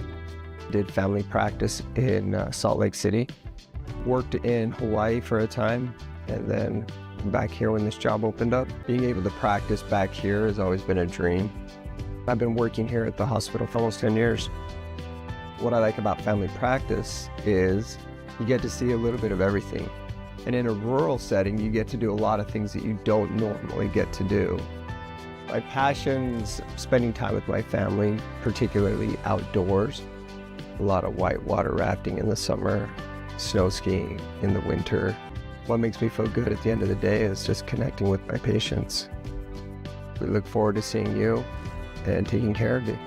Did family practice in Salt Lake City. Worked in Hawaii for a time, and then back here when this job opened up. Being able to practice back here has always been a dream. I've been working here at the hospital for almost 10 years. What I like about family practice is you get to see a little bit of everything. And in a rural setting, you get to do a lot of things that you don't normally get to do. My passion's spending time with my family, particularly outdoors. A lot of whitewater rafting in the summer, snow skiing in the winter. What makes me feel good at the end of the day is just connecting with my patients. We look forward to seeing you and taking care of you.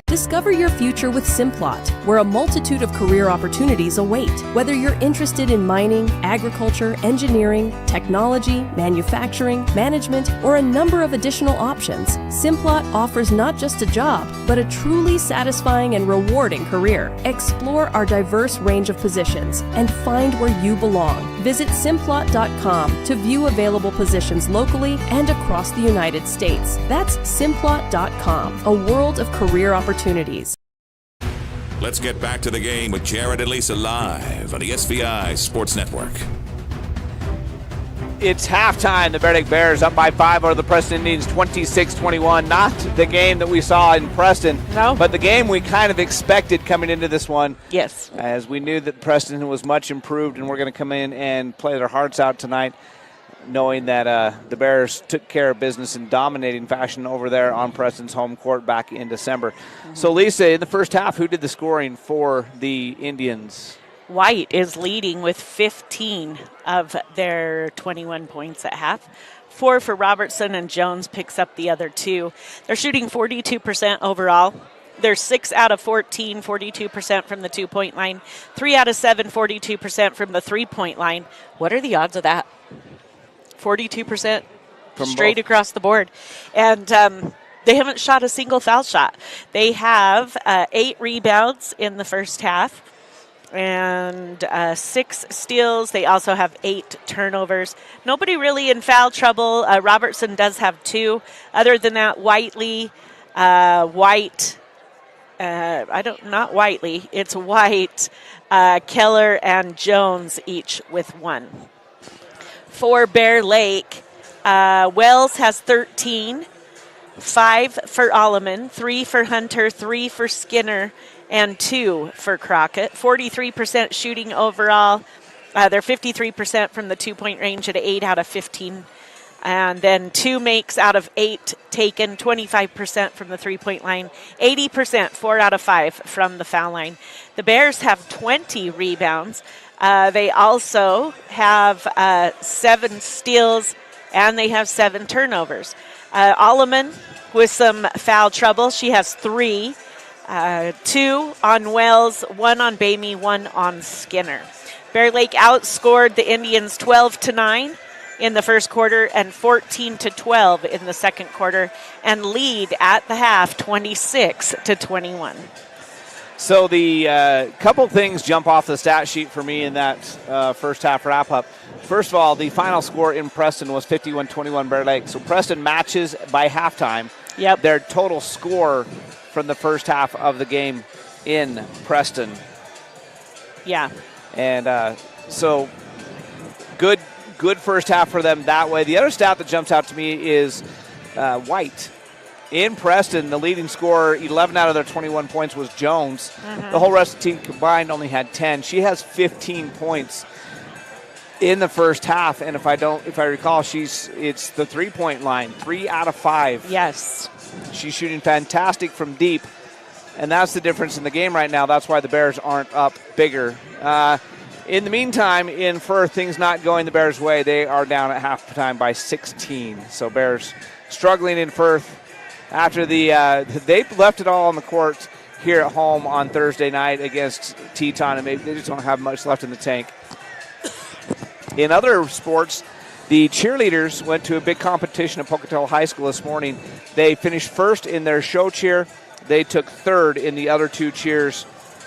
Discover your future with Simplot, where a multitude of career opportunities await. Whether you're interested in mining, agriculture, engineering, technology, manufacturing, management, or a number of additional options, Simplot offers not just a job, but a truly satisfying and rewarding career. Explore our diverse range of positions and find where you belong. Visit Simplot.com to view available positions locally and across the United States. That's Simplot.com, a world of career opportunities. Let's get back to the game with Jared and Lisa live on the SVI Sports Network. It's halftime. The Bear Lake Bears up by 5 over the Preston Indians, 26-21. Not the game that we saw in Preston, but the game we kind of expected coming into this one. Yes. As we knew that Preston was much improved and we're going to come in and play their hearts out tonight, knowing that the Bears took care of business in dominating fashion over there on Preston's home court back in December. Mm-hmm. So, Lisa, in the first half, who did the scoring for the Indians? White is leading with 15 of their 21 points at half. 4 for Robertson, and Jones picks up the other 2. They're shooting 42% overall. They're 6 out of 14, 42% from the 2-point line. 3 out of 7, 42% from the 3-point line. What are the odds of that? 42% from straight both across the board. And they haven't shot a single foul shot. They have 8 rebounds in the first half and 6 steals. They also have 8 turnovers. Nobody really in foul trouble. Robertson does have 2. Other than that, Whiteley, White, not Whiteley, it's White, Keller, and Jones each with 1. For Bear Lake, Wells has 13, 5 for Alleman, 3 for Hunter, 3 for Skinner, and 2 for Crockett. 43% shooting overall. They're 53% from the 2-point range at 8 out of 15. And then 2 makes out of 8 taken, 25% from the 3-point line, 80%, 4 out of 5 from the foul line. The Bears have 20 rebounds. They also have 7 steals, and they have 7 turnovers. Alleman with some foul trouble. She has 3. 2 on Wells, 1 on Bamey, 1 on Skinner. Bear Lake outscored the Indians 12-9 in the first quarter and 14-12 in the second quarter, and lead at the half 26-21. So the couple things jump off the stat sheet for me in that first half wrap-up. First of all, the final score in Preston was 51-21 Bear Lake. So Preston matches by halftime their total score from the first half of the game in Preston. Yeah. And so good first half for them that way. The other stat that jumps out to me is White. In Preston, the leading scorer, 11 out of their 21 points was Jones. The whole rest of the team combined only had 10. She has 15 points in the first half, and if I recall, it's the 3-point line, 3 out of 5. Yes. She's shooting fantastic from deep, and that's the difference in the game right now. That's why the Bears aren't up bigger. In the meantime, in Firth, things not going the Bears' way. They are down at halftime by 16. So Bears struggling in Firth after they left it all on the court here at home on Thursday night against Teton, and they just don't have much left in the tank. In other sports, the cheerleaders went to a big competition at Pocatello High School this morning. They finished first in their show cheer. They took third in the other 2 cheers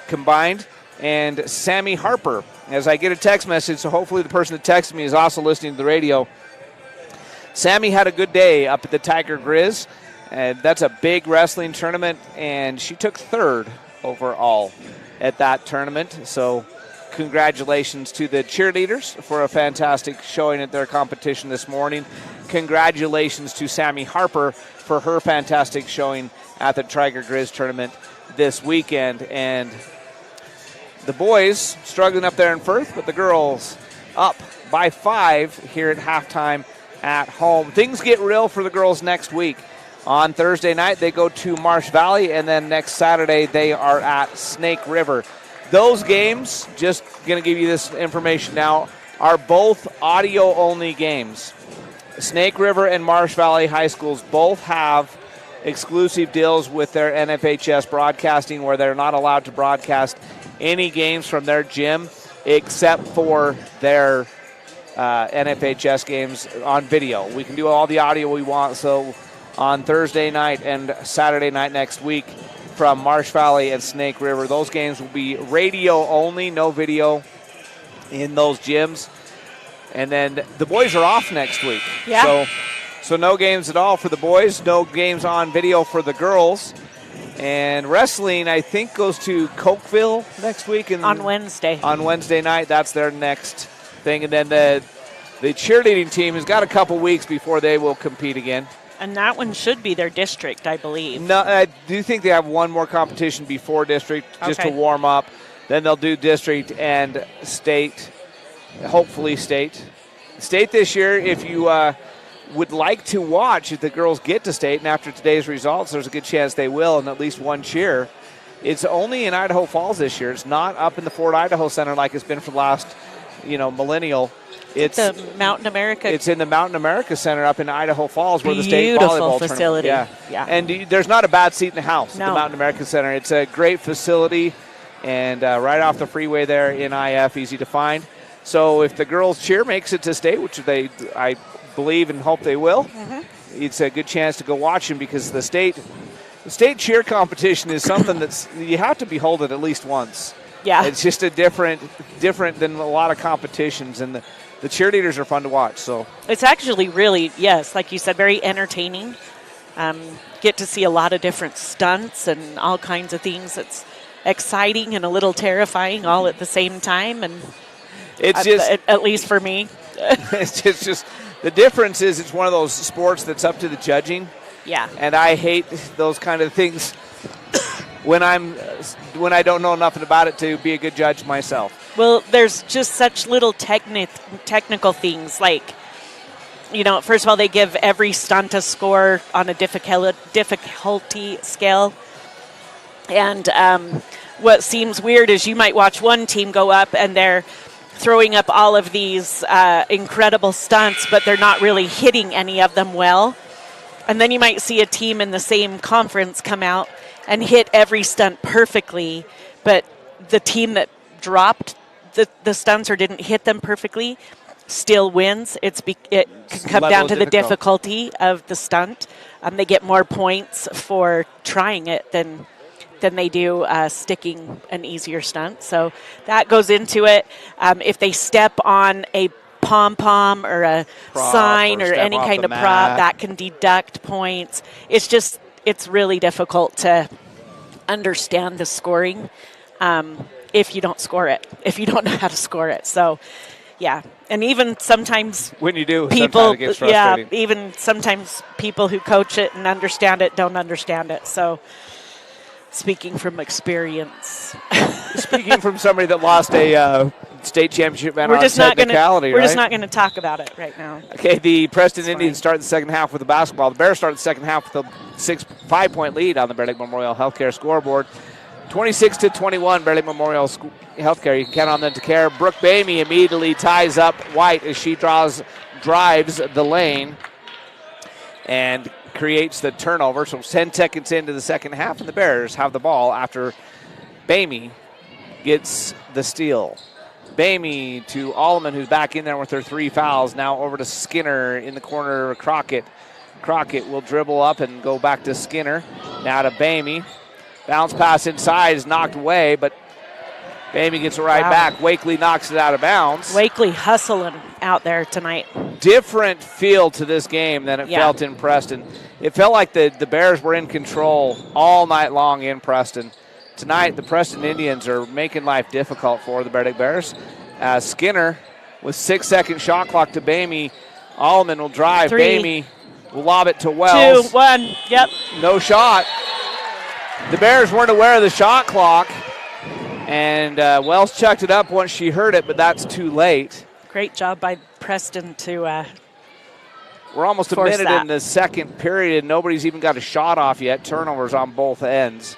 combined. And Sammy Harper, as I get a text message, so hopefully the person that texted me is also listening to the radio. Sammy had a good day up at the Tiger Grizz, and that's a big wrestling tournament, and she took third overall at that tournament. So congratulations to the cheerleaders for a fantastic showing at their competition this morning. Congratulations to Sammy Harper for her fantastic showing at the Tiger Grizz tournament this weekend. And the boys struggling up there in Firth, but the girls up by 5 here at halftime at home. Things get real for the girls next week. On Thursday night, they go to Marsh Valley, and then next Saturday, they are at Snake River. Those games, just going to give you this information now, are both audio-only games. Snake River and Marsh Valley High Schools both have exclusive deals with their NFHS broadcasting where they're not allowed to broadcast any games from their gym except for their NFHS games on video. We can do all the audio we want, so on Thursday night and Saturday night next week from Marsh Valley and Snake River, those games will be radio only, no video in those gyms. And then the boys are off next week. Yeah. So no games at all for the boys, no games on video for the girls. And wrestling, I think, goes to Cokeville next week. On Wednesday. On Wednesday night, that's their next thing. And then the cheerleading team has got a couple weeks before they will compete again. And that one should be their district, I believe. No, I do think they have one more competition before district just to warm up. Then they'll do district and state, hopefully state. State this year, if you would like to watch, if the girls get to state, and after today's results, there's a good chance they will, and at least one cheer. It's only in Idaho Falls this year. It's not up in the Fort Idaho Center like it's been for the last, millennial. It's the Mountain America. It's in the Mountain America Center up in Idaho Falls where the state volleyball facility. tournament. Yeah. And there's not a bad seat in the house No. at the Mountain America Center. It's a great facility and right off the freeway there in IF, easy to find. So if the girls cheer makes it to state, which I believe and hope they will, it's a good chance to go watch them because the state cheer competition is something that's you have to behold it at least once. Yeah. It's just a different than a lot of competitions, and the cheerleaders are fun to watch. So it's actually really, yes, like you said, very entertaining. Get to see a lot of different stunts and all kinds of things. It's exciting and a little terrifying all at the same time. And it's just, at least for me, it's just the difference is it's one of those sports that's up to the judging. Yeah. And I hate those kind of things when I don't know nothing about it to be a good judge myself. Well, there's just such little technical things like, first of all, they give every stunt a score on a difficulty scale. And what seems weird is you might watch one team go up and they're throwing up all of these incredible stunts, but they're not really hitting any of them well. And then you might see a team in the same conference come out and hit every stunt perfectly, but the team that dropped the stunts or didn't hit them perfectly still wins. It can come down to the difficulty of the stunt. They get more points for trying it than they do sticking an easier stunt. So that goes into it. If they step on a pom-pom or a prop sign or or step any off kind the of prop, mat, that can deduct points. It's really difficult to understand the scoring if you don't score it, if you don't know how to score it. So, yeah. And even sometimes when you do, people, sometimes it gets frustrating. yeah, even sometimes people who coach it and understand it don't understand it. So, speaking from experience. Speaking from somebody that lost a state championship man we're on just not going technicality, We're right? just not going to talk about it right now. Okay, the Preston Indians start the second half with the basketball. The Bears start the second half with a 5-point lead on the Bear Lake Memorial Healthcare scoreboard. 26-21, Bear Lake Memorial Healthcare. You can count on them to care. Brooke Bamey immediately ties up White as she drives the lane and creates the turnover. So 10 seconds into the second half, and the Bears have the ball after Bamey gets the steal. Bamey to Allman, who's back in there with her 3 fouls. Now over to Skinner in the corner. Crockett will dribble up and go back to Skinner. Now to Bamey. Bounce pass inside is knocked away, but Bamey gets it right back. Wakely knocks it out of bounds. Wakely hustling out there tonight. Different feel to this game than it felt in Preston. It felt like the Bears were in control all night long in Preston. Tonight, the Preston Indians are making life difficult for the Bear Lake Bears. Skinner with 6-second shot clock to Bamey. Allman will drive. 3. Bamey will lob it to Wells. 2, 1, yep. No shot. The Bears weren't aware of the shot clock, and Wells chucked it up once she heard it, but that's too late. Great job by Preston to We're almost a minute in the second period, and nobody's even got a shot off yet. Turnovers on both ends.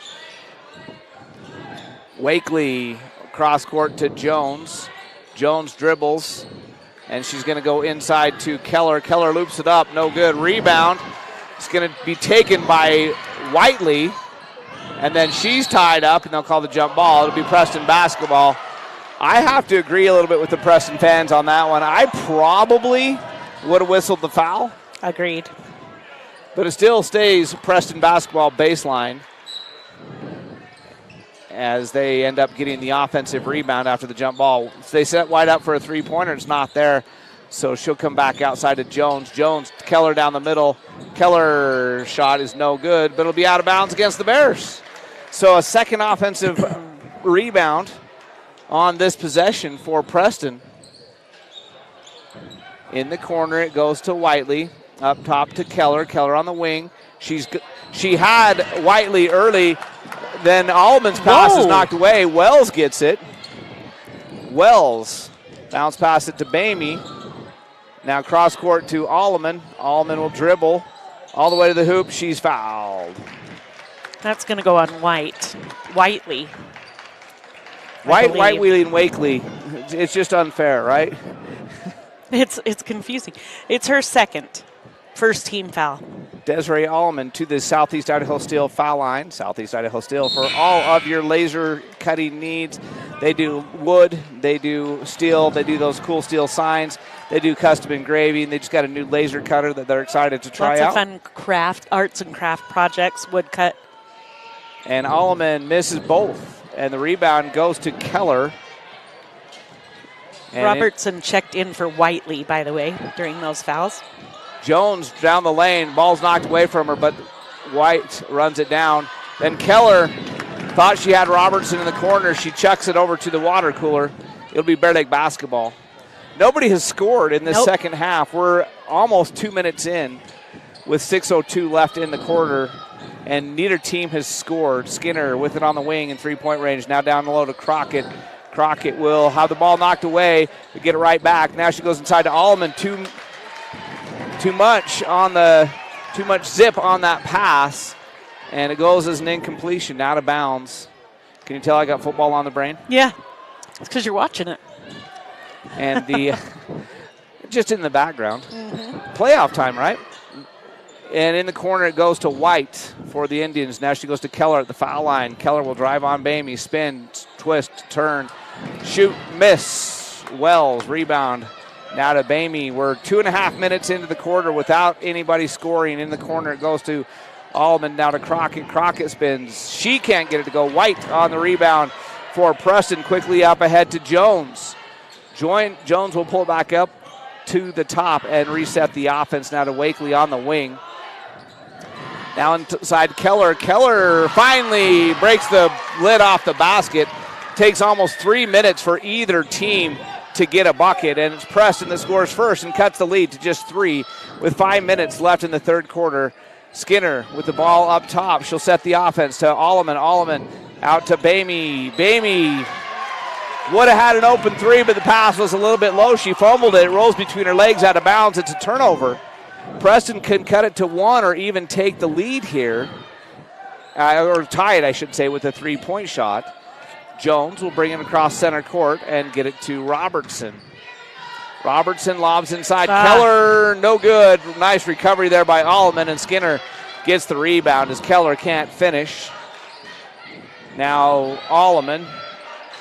Wakely cross court to Jones. Jones dribbles, and she's going to go inside to Keller. Keller loops it up, no good. Rebound. It's going to be taken by Whiteley, and then she's tied up, and they'll call the jump ball. It'll be Preston basketball. I have to agree a little bit with the Preston fans on that one. I probably would have whistled the foul. Agreed. But it still stays Preston basketball baseline as they end up getting the offensive rebound after the jump ball. They set White up for a three-pointer. It's not there, so she'll come back outside to Jones. Jones, Keller down the middle. Keller shot is no good, but it'll be out of bounds against the Bears. So a second offensive rebound on this possession for Preston. In the corner, it goes to Whiteley. Up top to Keller. Keller on the wing. She had Whiteley early. Then Allman's pass is knocked away. Wells gets it. Wells bounce pass it to Bamey. Now cross court to Allman. Allman will dribble all the way to the hoop. She's fouled. That's going to go on Whiteley. Whiteley and Wakely. It's just unfair, right? It's confusing. It's her first team foul. Desiree Allman to the Southeast Idaho Steel foul line. Southeast Idaho Steel for all of your laser cutting needs. They do wood, they do steel, they do those cool steel signs, they do custom engraving. They just got a new laser cutter that they're excited to try out. Lots of fun arts and craft projects, wood cut. And Allman misses both, and the rebound goes to Keller. And Robertson checked in for Whiteley, by the way, during those fouls. Jones down the lane, ball's knocked away from her, but White runs it down. Then Keller thought she had Robertson in the corner. She chucks it over to the water cooler. It'll be Bear Lake basketball. Nobody has scored in this second half. We're almost 2 minutes in with 6:02 left in the quarter, and neither team has scored. Skinner with it on the wing in three-point range. Now down low to Crockett. Crockett will have the ball knocked away to get it right back. Now she goes inside to Allman. Too much zip on that pass, and it goes as an incompletion, out of bounds. Can you tell I got football on the brain? Yeah, it's because you're watching it. And the just in the background. Playoff time, right? And in the corner, it goes to White for the Indians. Now she goes to Keller at the foul line. Keller will drive on Bamey, spin, twist, turn, shoot, miss. Wells, rebound. Now to Bamey. We're 2.5 minutes into the quarter without anybody scoring. In the corner, it goes to Allman. Now to Crockett. Crockett spins. She can't get it to go. White on the rebound for Preston. Quickly up ahead to Jones. Jones will pull back up to the top and reset the offense. Now to Wakely on the wing. Now inside Keller. Keller finally breaks the lid off the basket. Takes almost 3 minutes for either team to get a bucket, and it's Preston that scores first and cuts the lead to just 3 with 5 minutes left in the third quarter. Skinner with the ball up top. She'll set the offense to Alleman. Alleman out to Bamey. Bamey would have had an open 3, but the pass was a little bit low. She fumbled it. It rolls between her legs out of bounds. It's a turnover. Preston can cut it to 1 or even take the lead here, or tie it, I should say, with a 3-point shot. Jones will bring it across center court and get it to Robertson. Robertson lobs inside. Keller, no good. Nice recovery there by Alleman, and Skinner gets the rebound as Keller can't finish. Now Alleman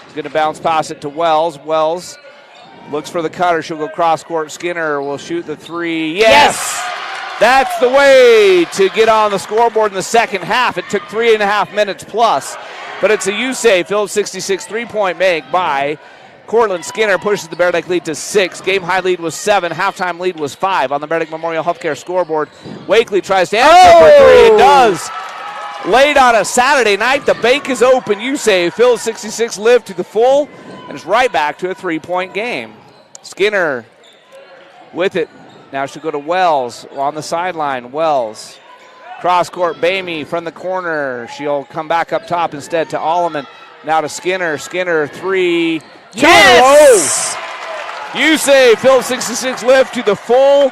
is going to bounce past it to Wells. Wells looks for the cutter. She'll go cross court. Skinner will shoot the 3. Yes! That's the way to get on the scoreboard in the second half. It took 3.5 minutes plus. But it's a USAE Phillips 66 3-point make by Cortland Skinner. Pushes the Bear Lake lead to 6. Game high lead was 7. Halftime lead was 5 on the Bear Lake Memorial Healthcare scoreboard. Wakely tries to answer for 3. It does. Late on a Saturday night, the bank is open. USAE Phillips 66 lived to the full, and it's right back to a 3-point game. Skinner with it. Now she'll go to Wells on the sideline. Wells. Cross court, Bamey from the corner. She'll come back up top instead to Alleman. Now to Skinner. Skinner, 3. Yes! USAE Phillips 66 lift to the full.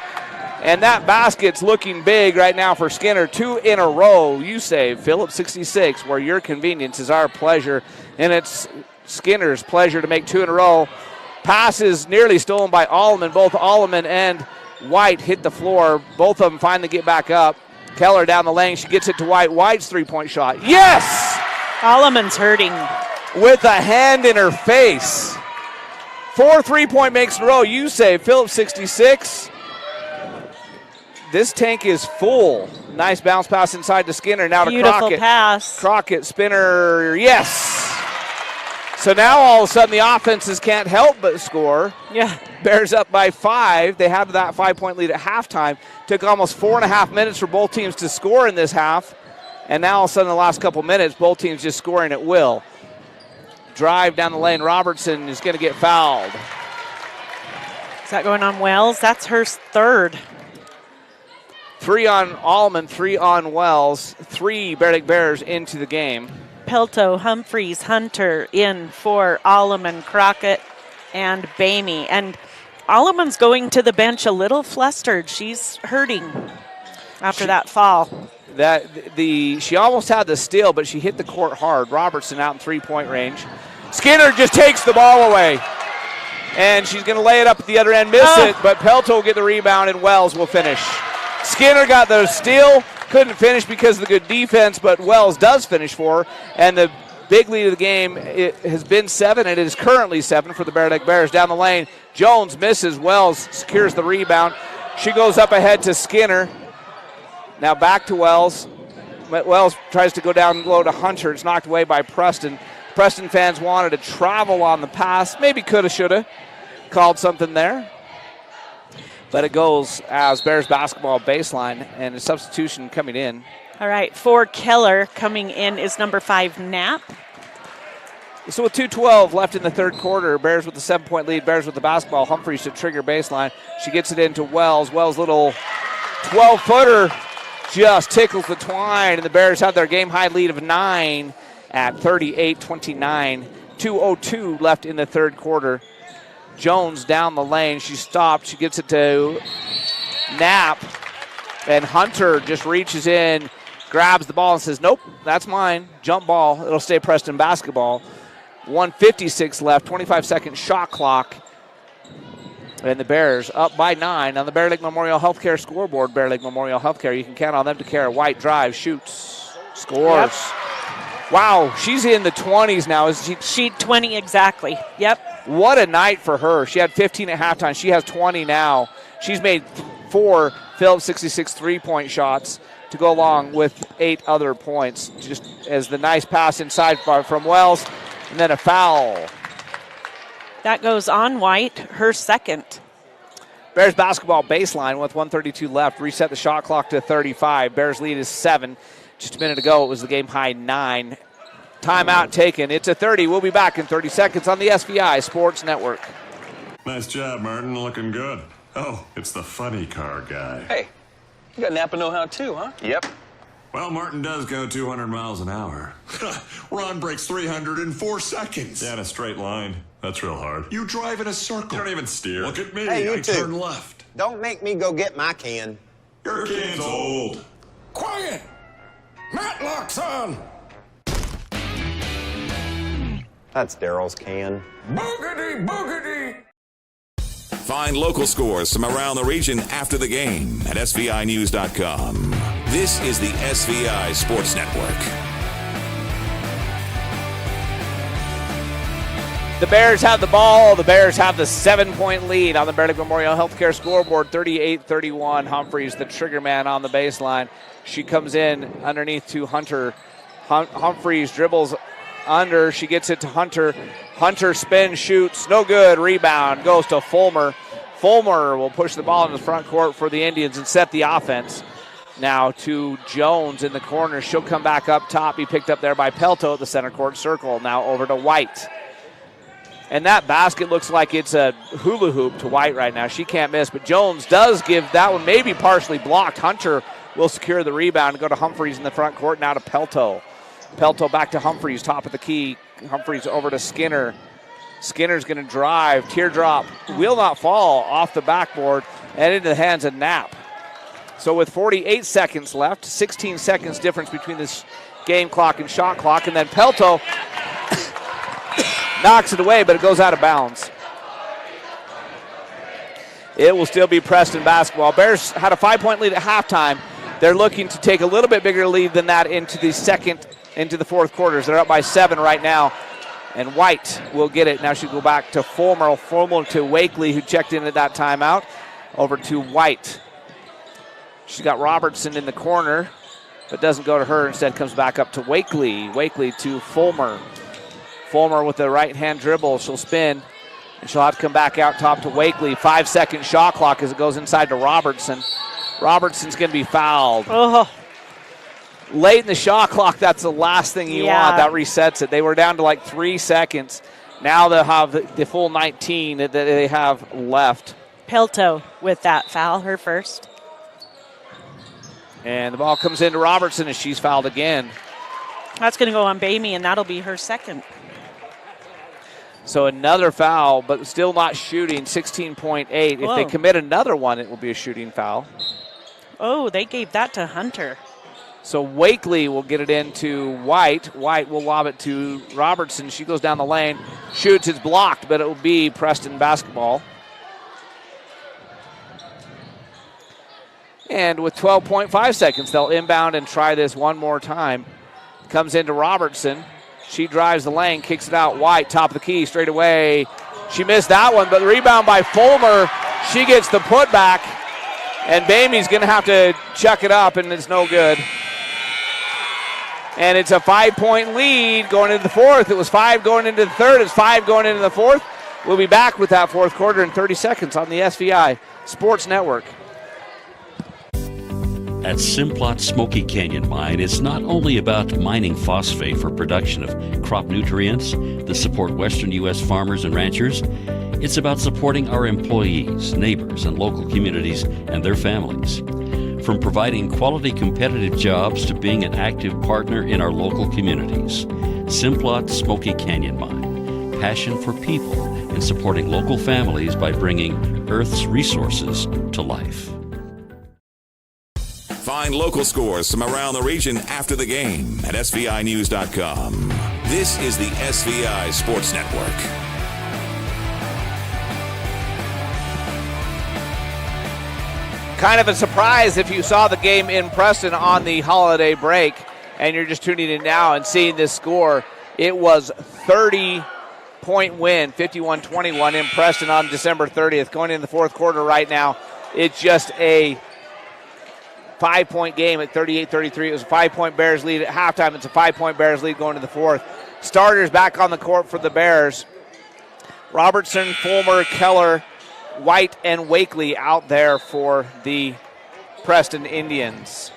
And that basket's looking big right now for Skinner. 2 in a row. USAE Phillips 66, where your convenience is our pleasure. And it's Skinner's pleasure to make 2 in a row. Passes nearly stolen by Alleman. Both Alleman and White hit the floor. Both of them finally get back up. Keller down the lane. She gets it to White. White's 3-point shot. Yes! Alleman's hurting. With a hand in her face. 4 3-point makes in a row. USAE Phillips 66. This tank is full. Nice bounce pass inside to Skinner. Now to Beautiful Crockett. Pass. Crockett, spinner. Yes! So now all of a sudden the offenses can't help but score. Yeah. Bears up by 5. They had that 5-point lead at halftime. Took almost 4.5 minutes for both teams to score in this half. And now all of a sudden in the last couple minutes, both teams just scoring at will. Drive down the lane. Robertson is going to get fouled. Is that going on Wells? That's her third. 3 on Alleman, 3 on Wells. 3 Bear Lake Bears into the game. Pelto, Humphreys, Hunter in for Alleman, Crockett, and Bamey. And Alleman's going to the bench a little flustered. She's hurting after that fall. She almost had the steal, but she hit the court hard. Robertson out in 3-point range. Skinner just takes the ball away. And she's going to lay it up at the other end, miss it, but Pelto will get the rebound and Wells will finish. Skinner got the steal, couldn't finish because of the good defense, but Wells does finish for her. And the big lead of the game, it has been 7, and it is currently 7 for the Bear Lake Bears. Down the lane, Jones misses. Wells secures the rebound. She goes up ahead to Skinner. Now back to Wells. Wells tries to go down low to Hunter. It's knocked away by Preston. Preston fans wanted to travel on the pass. Maybe coulda, shoulda. Called something there. But it goes as Bears basketball baseline, and a substitution coming in. All right, for Keller coming in is number 5, Knapp. So with 2:12 left in the third quarter, Bears with the 7-point lead, Bears with the basketball. Humphreys to trigger baseline. She gets it into Wells. Wells' little 12-footer just tickles the twine, and the Bears have their game-high lead of 9 at 38-29. 2:02 left in the third quarter. Jones down the lane. She stopped. She gets it to Knapp. And Hunter just reaches in, grabs the ball and says, nope, that's mine. Jump ball. It'll stay Preston basketball. 1:56 left, 25-second shot clock. And the Bears up by 9 on the Bear Lake Memorial Healthcare scoreboard. Bear Lake Memorial Healthcare, you can count on them to carry. White drives, shoots, scores. Yep. Wow, she's in the 20s now. She 20 exactly. Yep. What a night for her. She had 15 at halftime. She has 20 now. She's made 4 Phillips 66 3-point shots to go along with 8 other points. Just as the nice pass inside from Wells, and then a foul. That goes on White, her second. Bears basketball baseline with 1:32 left. Reset the shot clock to 35. Bears lead is 7. Just a minute ago, it was the game high 9. Timeout taken. It's a 30. We'll be back in 30 seconds on the SVI Sports Network. Nice job, Martin. Looking good. Oh, it's the funny car guy. Hey, you got Napa know-how too, huh? Yep. Well, Martin does go 200 miles an hour. Ron breaks 304 seconds. Yeah, in a straight line. That's real hard. You drive in a circle. You don't even steer. Look at me. Hey, you I two. turn left. Don't make me go get my can. Your can's old. Quiet! Matlock's on! That's Daryl's can. Boogity, boogity! Find local scores from around the region after the game at SVInews.com. This is the SVI Sports Network. The Bears have the ball. The Bears have the 7-point lead on the Bear Lake Memorial Healthcare scoreboard, 38-31. Humphreys, the trigger man on the baseline. She comes in underneath to Hunter. Humphreys dribbles under. She gets it to Hunter. Hunter spins, shoots, no good. Rebound goes to Fulmer. Fulmer will push the ball into the front court for the Indians and set the offense. Now to Jones in the corner. She'll come back up top. Be picked up there by Pelto at the center court circle. Now over to White. And that basket looks like it's a hula hoop to White right now. She can't miss, but Jones does give that one maybe partially blocked. Hunter will secure the rebound and go to Humphreys in the front court. Now to Pelto. Pelto back to Humphreys, top of the key. Humphreys over to Skinner. Skinner's going to drive. Teardrop will not fall off the backboard and into the hands of Knapp. So with 48 seconds left, 16 seconds difference between this game clock and shot clock, and then Pelto knocks it away, but it goes out of bounds. It will still be Preston basketball. Bears had a 5-point lead at halftime. They're looking to take a little bit bigger lead than that into the fourth quarters. They're up by 7 right now. And White will get it. Now she'll go back to Fulmer to Wakely, who checked in at that timeout. Over to White. She's got Robertson in the corner, but doesn't go to her. Instead comes back up to Wakely. Wakely to Fulmer. Fulmer with the right-hand dribble. She'll spin, and she'll have to come back out top to Wakely. 5-second shot clock as it goes inside to Robertson. Robertson's going to be fouled. Oh. Late in the shot clock, that's the last thing you want. That resets it. They were down to like 3 seconds. Now they'll have the full 19 that they have left. Pelto with that foul, her first. And the ball comes into Robertson, and she's fouled again. That's going to go on Bamey, and that'll be her second. So another foul, but still not shooting, 16.8. If they commit another one, it will be a shooting foul. Oh, they gave that to Hunter. So Wakely will get it into White. White will lob it to Robertson. She goes down the lane, shoots, it's blocked, but it will be Preston basketball. And with 12.5 seconds, they'll inbound and try this one more time. Comes into Robertson. She drives the lane, kicks it out. White, top of the key, straight away. She missed that one, but the rebound by Fulmer. She gets the putback, and Bamey's going to have to chuck it up, and it's no good. And it's a 5-point lead going into the fourth. It was 5 going into the third. It's 5 going into the fourth. We'll be back with that fourth quarter in 30 seconds on the SVI Sports Network. At Simplot Smoky Canyon Mine, it's not only about mining phosphate for production of crop nutrients that support Western U.S. farmers and ranchers. It's about supporting our employees, neighbors, and local communities and their families. From providing quality competitive jobs to being an active partner in our local communities. Simplot Smoky Canyon Mine. Passion for people and supporting local families by bringing Earth's resources to life. Find local scores from around the region after the game at SVInews.com. This is the SVI Sports Network. kind of a surprise if you saw the game in Preston on the holiday break and you're just tuning in now and seeing this score. It was 30-point win, 51-21 in Preston on December 30th. Going into the fourth quarter right now, it's just a 5-point game at 38-33. It was a 5-point Bears lead at halftime. It's a 5-point Bears lead going to the fourth. Starters back on the court for the Bears. Robertson, Fulmer, Keller, White, and Wakely out there for the Preston Indians.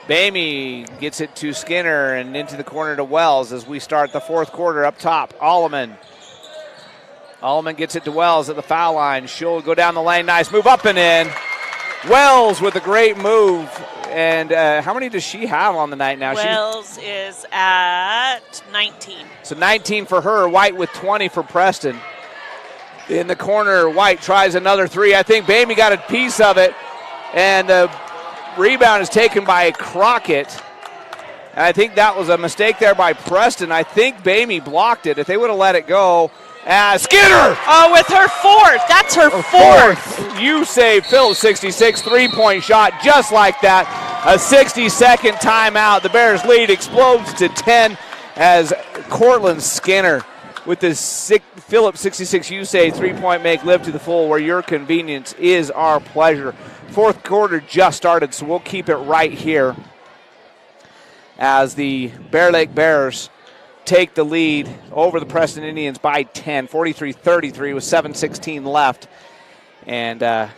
Bamey gets it to Skinner and into the corner to Wells as we start the fourth quarter up top. Alleman gets it to Wells at the foul line. She'll go down the lane. Nice move up and in. Wells with a great move. And how many does she have on the night now? Wells is at 19. So 19 for her. White with 20 for Preston. In the corner, White tries another three. I think Bamey got a piece of it. And the rebound is taken by Crockett. And I think that was a mistake there by Preston. I think Bamey blocked it. If they would have let it go. Skinner! Oh, with her fourth. That's her fourth. You say Phil 66 3-point shot just like that. A 60-second timeout. The Bears lead explodes to 10 as Cortland Skinner with the Phillips 66 you say 3-point make live to the full where your convenience is our pleasure. Fourth quarter just started, so we'll keep it right here as the Bear Lake Bears take the lead over the Preston Indians by 10, 43-33 with 7:16 left. And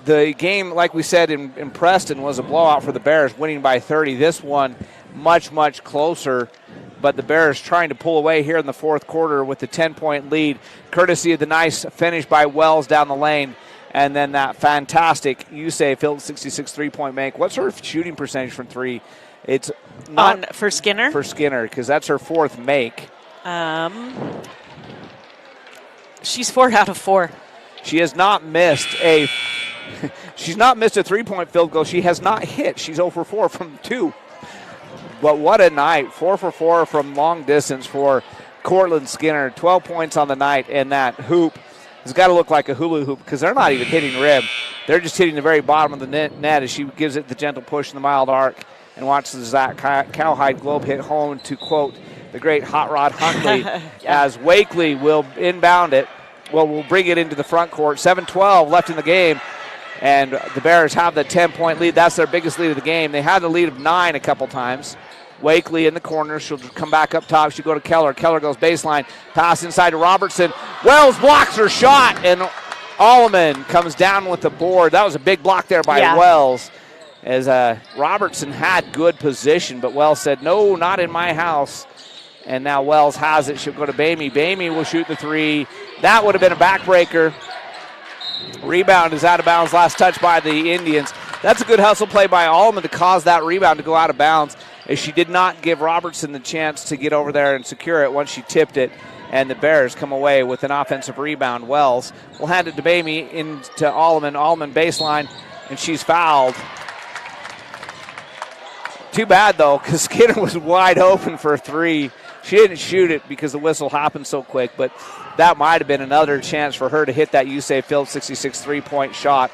the game, like we said in Preston, was a blowout for the Bears, winning by 30. This one much, much closer, but the Bears trying to pull away here in the fourth quarter with the 10-point lead, courtesy of the nice finish by Wells down the lane. And then that fantastic, you say, Phil 66 3-point make. What's her shooting percentage from three? It's not for Skinner? For Skinner, because that's her fourth make. She's 4 out of 4. She has not missed a she's not missed a 3-point field goal. She has not hit. She's 0 for 4 from 2. But what a night. 4 for 4 from long distance for Cortland Skinner. 12 points on the night, and that hoop has got to look like a hula hoop because they're not even hitting rim. They're just hitting the very bottom of the net as she gives it the gentle push in the mild arc and watches the Zach Cowhide Globe hit home, to quote the great Hot Rod Huntley, as Wakely will inbound it. Well, we'll bring it into the front court. 7:12 left in the game, and the Bears have the 10-point lead. That's their biggest lead of the game. They had the lead of 9 a couple times. Wakely in the corner. She'll come back up top. She'll go to Keller. Keller goes baseline. Pass inside to Robertson. Wells blocks her shot, and Alleman comes down with the board. That was a big block there by Wells, as Robertson had good position, but Wells said, no, not in my house. And now Wells has it. She'll go to Bamey. Bamey will shoot the three. That would have been a backbreaker. Rebound is out of bounds. Last touch by the Indians. That's a good hustle play by Alleman to cause that rebound to go out of bounds, as she did not give Robertson the chance to get over there and secure it once she tipped it. And the Bears come away with an offensive rebound. Wells will hand it to Bamey into Alleman. Alleman baseline, and she's fouled. Too bad, though, because Skinner was wide open for a three. She didn't shoot it because the whistle happened so quick, but that might have been another chance for her to hit that USAF Field 66 3-point shot.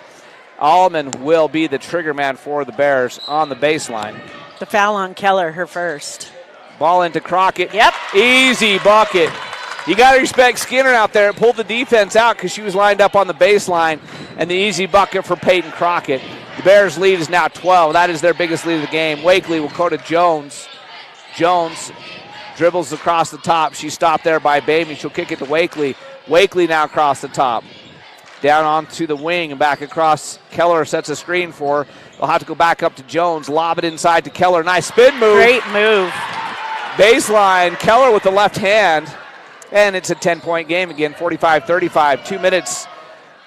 Alleman will be the trigger man for the Bears on the baseline. The foul on Keller, her first. Ball into Crockett. Yep. Easy bucket. You got to respect Skinner out there. It pulled the defense out because she was lined up on the baseline, and the easy bucket for Peyton Crockett. The Bears' lead is now 12. That is their biggest lead of the game. Wakely will go to Jones. Jones dribbles across the top. She's stopped there by Bamey. She'll kick it to Wakely. Wakely now across the top. Down onto the wing and back across. Keller sets a screen for her. They'll have to go back up to Jones. Lob it inside to Keller. Nice spin move. Great move. Baseline. Keller with the left hand. And it's a 10-point game again, 45-35. 2 minutes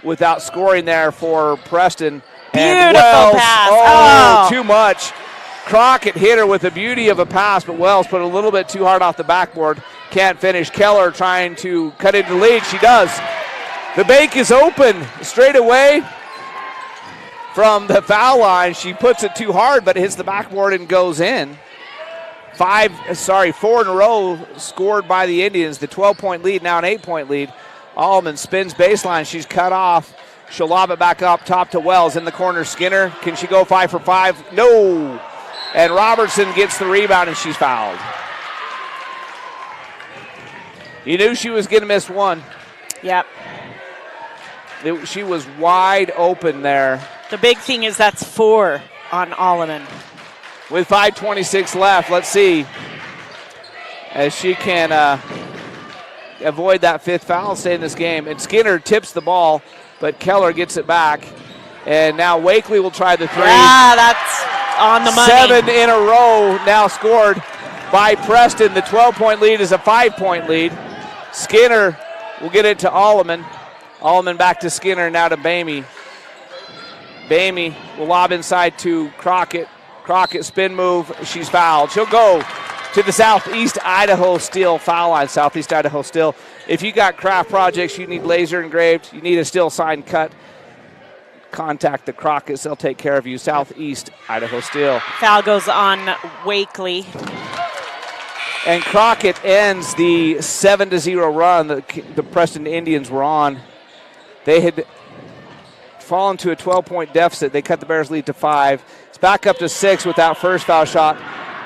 without scoring there for Preston. And Beautiful pass. Oh, too much. Crockett hit her with the beauty of a pass, but Wells put a little bit too hard off the backboard. Can't finish. Keller trying to cut into the lead. She does. The bank is open straight away from the foul line. She puts it too hard, but it hits the backboard and goes in. 4 in a row scored by the Indians. The 12-point lead, now an 8-point lead. Alleman spins baseline. She's cut off She'll lob it back up top to Wells in the corner. Skinner, can she go 5 for 5? No. And Robertson gets the rebound, and she's fouled. You knew she was going to miss one. Yep. She was wide open there. The big thing is that's 4 on Alleman. With 5:26 left, let's see as she can avoid that 5th foul, stay in this game. And Skinner tips the ball, but Keller gets it back. And now Wakely will try the 3. Yeah, that's on the money. 7 in a row now scored by Preston. The 12-point lead is a 5-point lead. Skinner will get it to Alleman. Alleman back to Skinner, now to Bamey. Bamey will lob inside to Crockett. Crockett spin move. She's fouled. She'll go to the Southeast Idaho Steel foul line. Southeast Idaho Steel. If you got craft projects, you need laser engraved, you need a steel sign cut, contact the Crockett's. They'll take care of you. Southeast Idaho Steel. Foul goes on Wakely. And Crockett ends the 7-0 run that the Preston Indians were on. They had fallen to a 12-point deficit. They cut the Bears' lead to 5. It's back up to 6 with that first foul shot.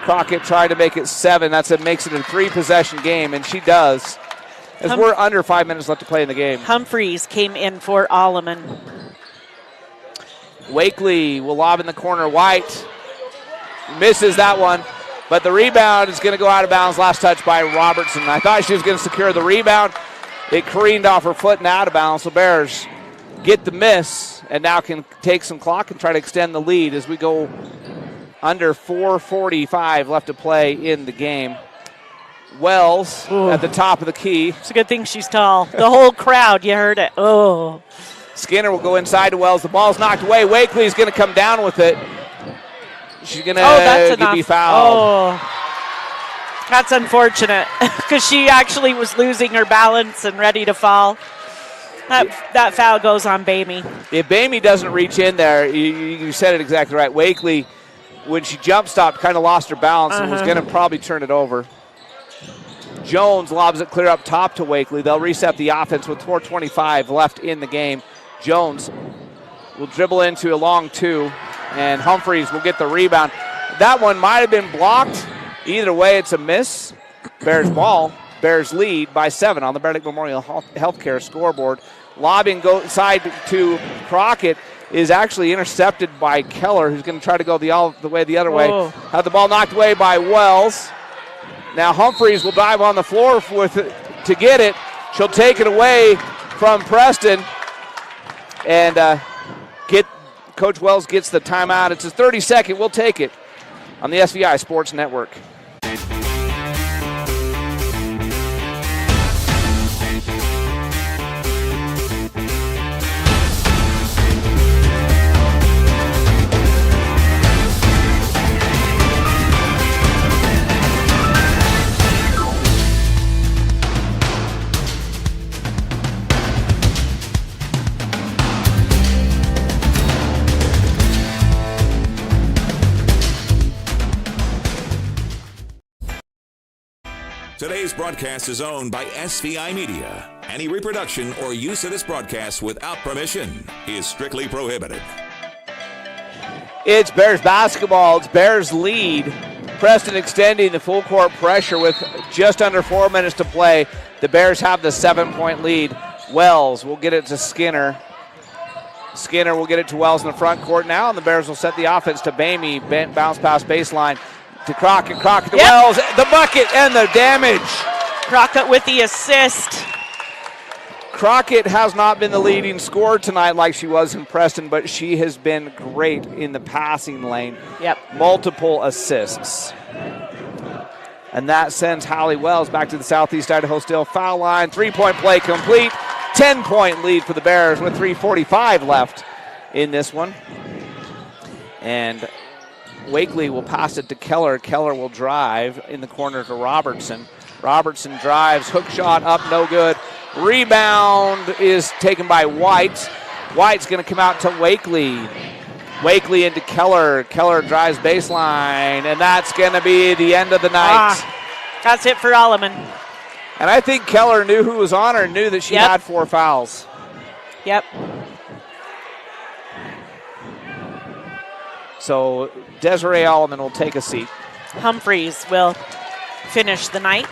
Crockett tried to make it 7. Makes it a 3-possession game, and she does. As we're under 5 minutes left to play in the game. Humphreys came in for Alleman. Wakely will lob in the corner. White misses that one, but the rebound is going to go out of bounds. Last touch by Robertson. I thought she was going to secure the rebound. It careened off her foot and out of bounds. The Bears get the miss and now can take some clock and try to extend the lead as we go under 4:45 left to play in the game. Wells at the top of the key. It's a good thing she's tall. The whole crowd, you heard it. Oh. Skinner will go inside to Wells. The ball's knocked away. Wakely is going to come down with it. She's going to be fouled. Oh. That's unfortunate because she actually was losing her balance and ready to fall. That foul goes on Bamey. If Bamey doesn't reach in there, you said it exactly right. Wakely, when she jump stopped, kind of lost her balance and was going to probably turn it over. Jones lobs it clear up top to Wakely. They'll reset the offense with 4:25 left in the game. Jones will dribble into a long 2, and Humphreys will get the rebound. That one might have been blocked. Either way, it's a miss. Bears ball. Bears lead by 7 on the Bear Lake Memorial Healthcare scoreboard. Lobbing go side to Crockett is actually intercepted by Keller, who's going to try to go the other way. Had the ball knocked away by Wells. Now Humphreys will dive on the floor to get it. She'll take it away from Preston. And Coach Wells gets the timeout. It's his 32nd. We'll take it on the SVI Sports Network. Today's broadcast is owned by SVI Media. Any reproduction or use of this broadcast without permission is strictly prohibited. It's Bears basketball. It's Bears lead. Preston extending the full court pressure with just under 4 minutes to play. The Bears have the 7-point lead. Wells will get it to Skinner. Skinner will get it to Wells in the front court now, and the Bears will set the offense to Bamey. Bounce pass baseline to Crockett. Crockett to Wells. The bucket and the damage. Crockett with the assist. Crockett has not been the leading scorer tonight like she was in Preston, but she has been great in the passing lane. Yep. Multiple assists. And that sends Hallie Wells back to the Southeast Idaho Steel foul line. 3-point play complete. 10-point lead for the Bears with 3:45 left in this one. And Wakely will pass it to Keller. Keller will drive in the corner to Robertson. Robertson drives, hook shot up, no good. Rebound is taken by White. White's going to come out to Wakely. Wakely into Keller. Keller drives baseline, and that's going to be the end of the night. That's it for Alleman. And I think Keller knew who was on her and knew that she had 4 fouls. Yep. So Desiree Alleman will take a seat. Humphreys will finish the night.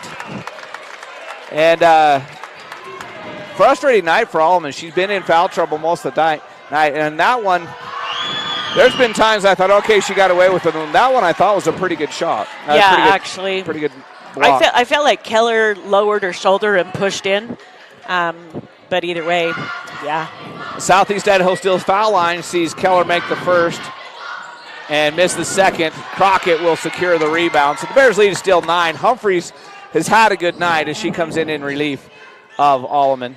And frustrating night for Alleman. She's been in foul trouble most of the night. And that one, there's been times I thought, okay, she got away with it. And that one I thought was a pretty good shot. Actually. Pretty good block. I felt like Keller lowered her shoulder and pushed in. But either way, yeah. Southeast Idaho Steel's foul line sees Keller make the first and miss the second. Crockett will secure the rebound. So the Bears lead is still 9. Humphreys has had a good night as she comes in relief of Alleman.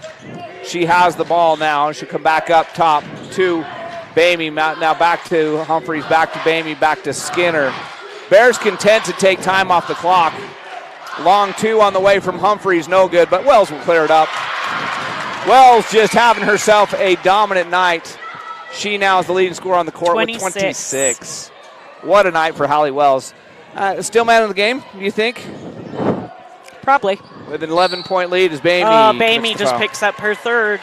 She has the ball now. She'll come back up top to Bamey. Now back to Humphreys, back to Bamey, back to Skinner. Bears content to take time off the clock. Long 2 on the way from Humphreys, no good, but Wells will clear it up. Wells just having herself a dominant night. She now is the leading scorer on the court with 26. What a night for Holly Wells. Still man of the game, do you think? Probably. With an 11-point lead is Bamey. Oh, Bamey just picks up her third.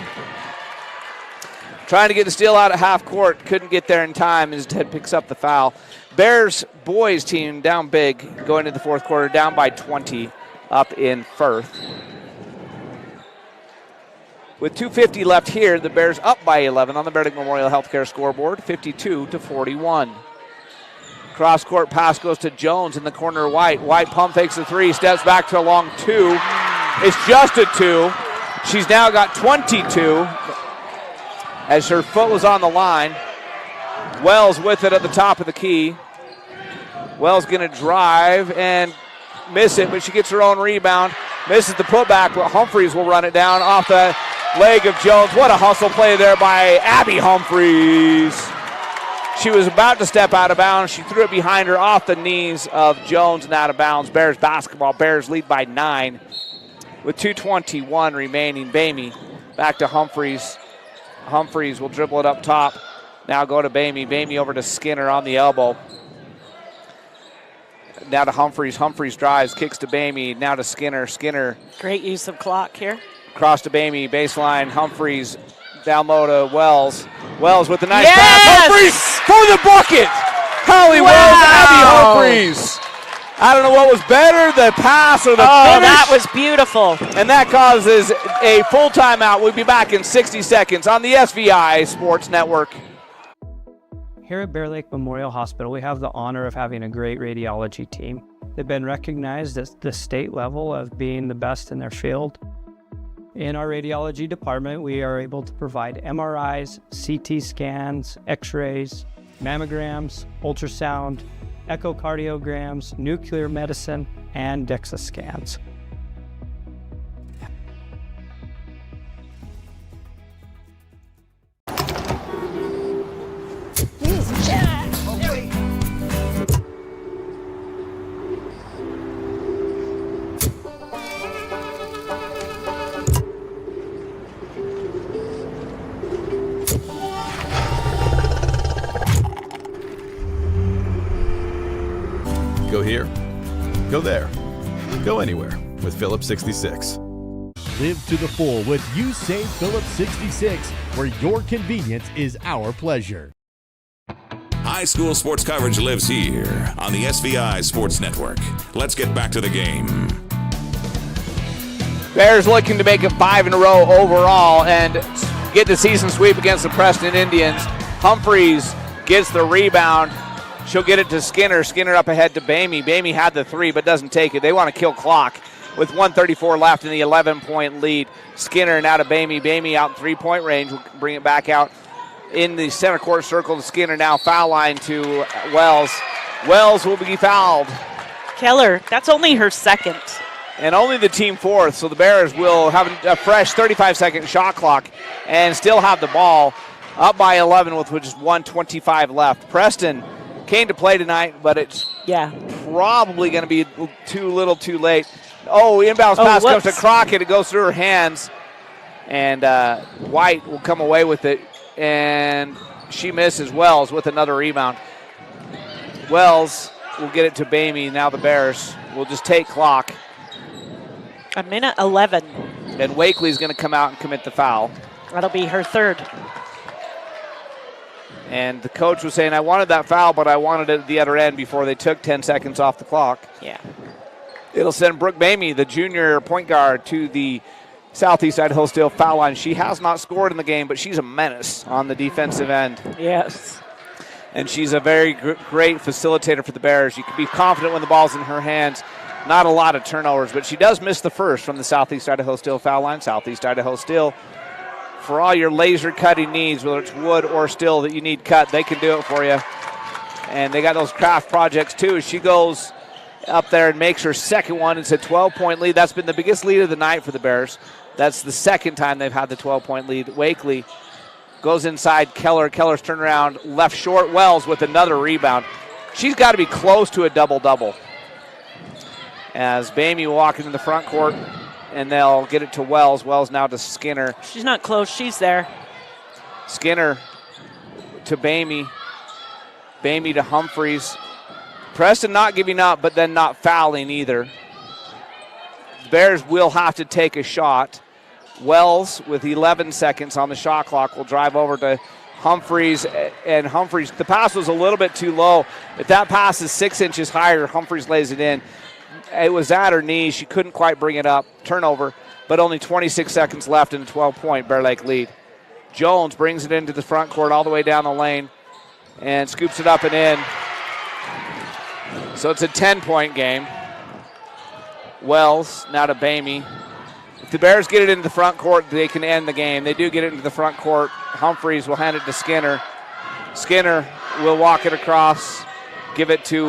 Trying to get the steal out at half court. Couldn't get there in time. Instead picks up the foul. Bears boys team down big going into the fourth quarter, down by 20 up in Firth. With 2:50 left here, the Bears up by 11 on the Bear Lake Memorial Healthcare scoreboard, 52-41. Cross-court pass goes to Jones in the corner. White pump fakes the 3, steps back to a long 2. It's just a 2. She's now got 22 as her foot was on the line. Wells with it at the top of the key. Wells going to drive and miss it, but she gets her own rebound. Misses the putback, but Humphreys will run it down off the leg of Jones. What a hustle play there by Abby Humphreys. She was about to step out of bounds. She threw it behind her off the knees of Jones and out of bounds. Bears basketball. Bears lead by 9 with 2:21 remaining. Bamey back to Humphreys. Humphreys will dribble it up top. Now go to Bamey. Bamey over to Skinner on the elbow. Now to Humphreys. Humphreys drives, kicks to Bamey. Now to Skinner. Skinner. Great use of clock here. Cross to Bamey. Baseline. Humphreys down low to Wells. Wells with the nice pass. Humphreys for the bucket. Holly Wells, Abby Humphreys. I don't know what was better, the pass or the finish. That was beautiful. And that causes a full timeout. We'll be back in 60 seconds on the SVI Sports Network. Here at Bear Lake Memorial Hospital, we have the honor of having a great radiology team. They've been recognized at the state level of being the best in their field. In our radiology department, we are able to provide MRIs, CT scans, X-rays, mammograms, ultrasound, echocardiograms, nuclear medicine, and DEXA scans. Go here, go there, go anywhere with Phillips 66. Live to the full with You Save Phillips 66, where your convenience is our pleasure. High school sports coverage lives here on the SVI Sports Network. Let's get back to the game. Bears looking to make it 5 in a row overall and get the season sweep against the Preston Indians. Humphreys gets the rebound. She'll get it to Skinner. Skinner up ahead to Bamey. Bamey had the 3 but doesn't take it. They want to kill clock with 1:34 left in the 11-point lead. Skinner now to Bamey. Bamey out in 3-point range. We'll bring it back out in the center court circle to Skinner. Now foul line to Wells. Wells will be fouled. Keller, that's only her second. And only the team 4th, so the Bears will have a fresh 35-second shot clock and still have the ball up by 11 with just 1:25 left. Preston came to play tonight, but it's probably going to be too little too late. Inbounds pass comes to Crockett. It goes through her hands, and White will come away with it, and she misses. Wells with another rebound. Wells will get it to Bamey. Now the Bears will just take clock. 1:11. And Wakely's going to come out and commit the foul. That'll be her third. And the coach was saying, I wanted that foul, but I wanted it at the other end before they took 10 seconds off the clock. Yeah. It'll send Brooke Bamey, the junior point guard, to the Southeast Idaho Steel foul line. She has not scored in the game, but she's a menace on the defensive end. Yes. And she's a very great facilitator for the Bears. You can be confident when the ball's in her hands. Not a lot of turnovers, but she does miss the first from the Southeast Idaho Steel foul line. Southeast Idaho Steel, for all your laser cutting needs, whether it's wood or steel that you need cut, they can do it for you. And they got those craft projects too. She goes up there and makes her second one. It's a 12-point lead. That's been the biggest lead of the night for the Bears. That's the second time they've had the 12-point lead. Wakely goes inside Keller. Keller's turned around, left short. Wells with another rebound. She's got to be close to a double-double. As Bamey walking in the front court, and they'll get it to Wells. Wells now to Skinner. She's not close. She's there. Skinner to Bamey. Bamey to Humphreys. Preston not giving up, but then not fouling either. The Bears will have to take a shot. Wells, with 11 seconds on the shot clock, will drive over to Humphreys. And Humphreys, the pass was a little bit too low. If that pass is 6 inches higher, Humphreys lays it in. It was at her knees. She couldn't quite bring it up. Turnover, but only 26 seconds left in a 12-point Bear Lake lead. Jones brings it into the front court all the way down the lane and scoops it up and in. So it's a 10-point game. Wells now to Bamey. If the Bears get it into the front court, they can end the game. They do get it into the front court. Humphreys will hand it to Skinner. Skinner will walk it across. Give it to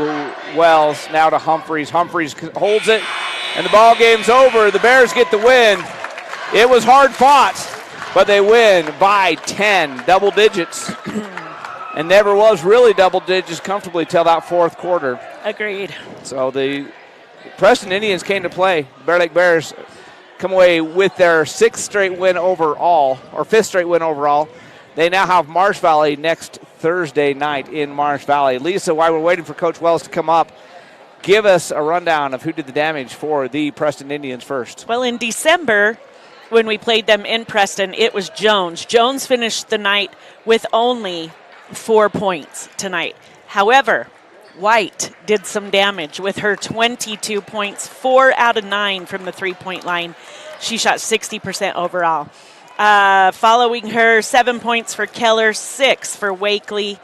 Wells, now to Humphreys. Humphreys holds it, and the ball game's over. The Bears get the win. It was hard fought, but they win by 10, double digits. And never was really double digits comfortably till that fourth quarter. Agreed. So the Preston Indians came to play. The Bear Lake Bears come away with their 6th straight win overall, or 5th straight win overall. They now have Marsh Valley next Thursday night in Marsh Valley. Lisa, while we're waiting for Coach Wells to come up, give us a rundown of who did the damage for the Preston Indians first. Well, in December, when we played them in Preston, it was Jones. Jones finished the night with only 4 points tonight. However, White did some damage with her 22 points, 4 out of 9 from the three-point line. She shot 60% overall. Following her, 7 points for Keller, 6 for Wakely,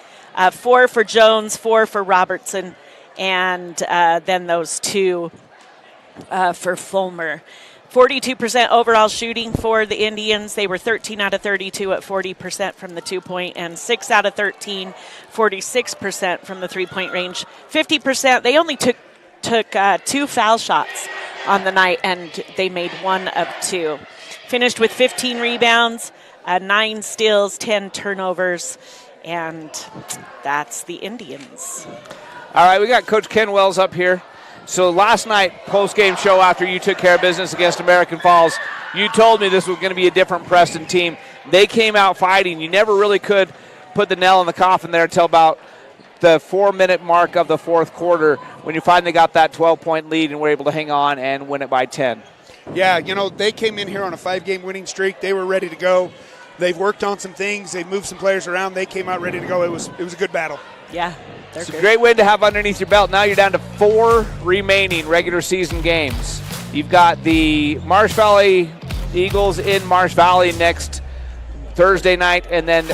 4 for Jones, 4 for Robertson, and then those 2 for Fulmer. 42% overall shooting for the Indians. They were 13 out of 32 at 40% from the 2-point, and 6 out of 13, 46% from the 3-point range. 50%, they only took 2 foul shots on the night, and they made 1 of 2. Finished with 15 rebounds, 9 steals, 10 turnovers, and that's the Indians. All right, we got Coach Ken Wells up here. So last night, post-game show after you took care of business against American Falls, you told me this was going to be a different Preston team. They came out fighting. You never really could put the nail in the coffin there until about the 4-minute mark of the fourth quarter when you finally got that 12-point lead and were able to hang on and win it by 10. Yeah, they came in here on a 5-game winning streak. They were ready to go. They've worked on some things. They've moved some players around. They came out ready to go. It was a good battle. Yeah, it's a great win to have underneath your belt. Now you're down to 4 remaining regular season games. You've got the Marsh Valley Eagles in Marsh Valley next Thursday night, and then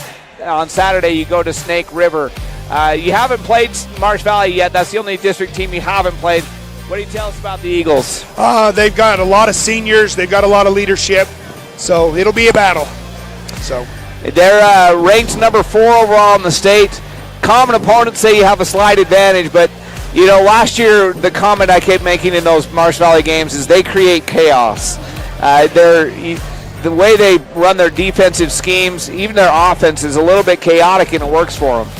on Saturday you go to Snake River. You haven't played Marsh Valley yet. That's the only district team you haven't played. What do you tell us about the Eagles? They've got a lot of seniors. They've got a lot of leadership. So it'll be a battle. So they're ranked number 4 overall in the state. Common opponents say you have a slight advantage, but last year the comment I kept making in those Marsh Valley games is they create chaos. The way they run their defensive schemes, even their offense, is a little bit chaotic, and it works for them.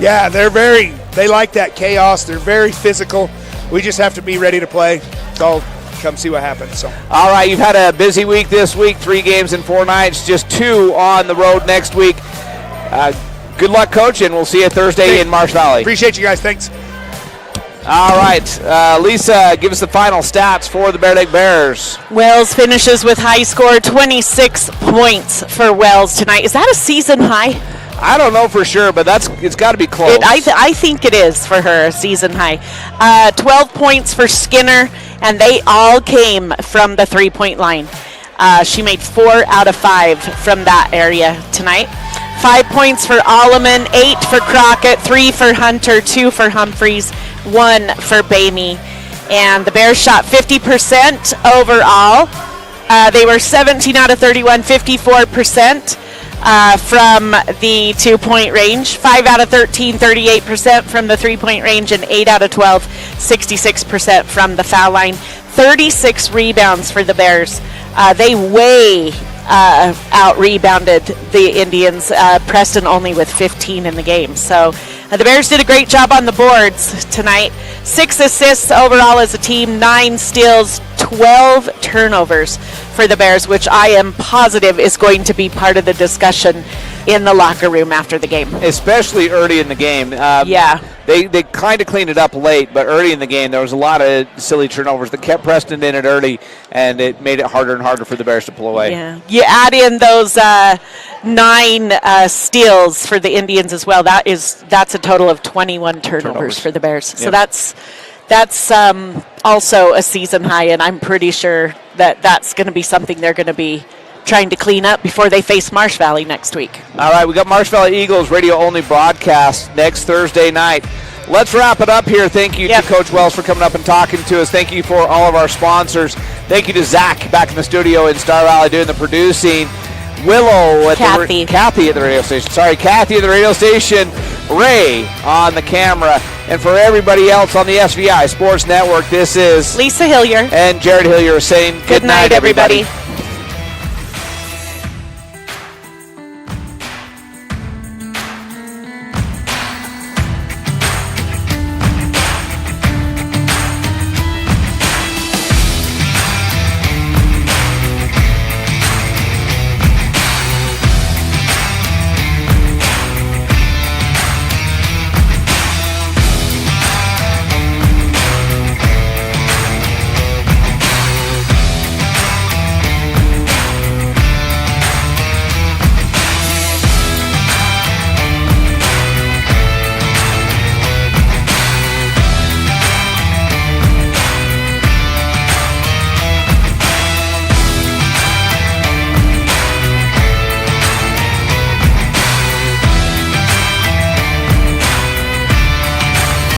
Yeah, they like that chaos. They're very physical. We just have to be ready to play. So come see what happens. So. All right, you've had a busy week this week, 3 games in 4 nights, just 2 on the road next week. Good luck, Coach, and we'll see you Thursday in Marsh Valley. Appreciate you guys. Thanks. All right, Lisa, give us the final stats for the Bear Lake Bears. Wells finishes with high score, 26 points for Wells tonight. Is that a season high? I don't know for sure, but it's got to be close. I think it is for her, a season high. 12 points for Skinner, and they all came from the three-point line. She made 4 out of 5 from that area tonight. 5 points for Alleman, 8 for Crockett, 3 for Hunter, 2 for Humphreys, 1 for Bamey. And the Bears shot 50% overall. They were 17 out of 31, 54% from the 2-point range. 5 out of 13, 38% from the 3-point range, and 8 out of 12, 66% from the foul line. 36 rebounds for the Bears. They way out-rebounded the Indians. Preston only with 15 in the game. So the Bears did a great job on the boards tonight. 6 assists overall as a team, 9 steals, 12 turnovers for the Bears, which I am positive is going to be part of the discussion in the locker room after the game. Especially early in the game. Yeah. They kind of cleaned it up late, but early in the game there was a lot of silly turnovers that kept Preston in it early, and it made it harder and harder for the Bears to pull away. Yeah. You add in those 9 steals for the Indians as well. That's a total of 21 turnovers for the Bears. So that's also a season high, and I'm pretty sure that's going to be something they're going to be trying to clean up before they face Marsh Valley next week. All right, we got Marsh Valley Eagles radio-only broadcast next Thursday night. Let's wrap it up here. Thank you to Coach Wells for coming up and talking to us. Thank you for all of our sponsors. Thank you to Zach back in the studio in Star Valley doing the producing. Willow at Kathy at the radio station. Sorry, Kathy at the radio station. Ray on the camera. And for everybody else on the SVI Sports Network, this is Lisa Hillier and Jared Hillier saying good night, everybody.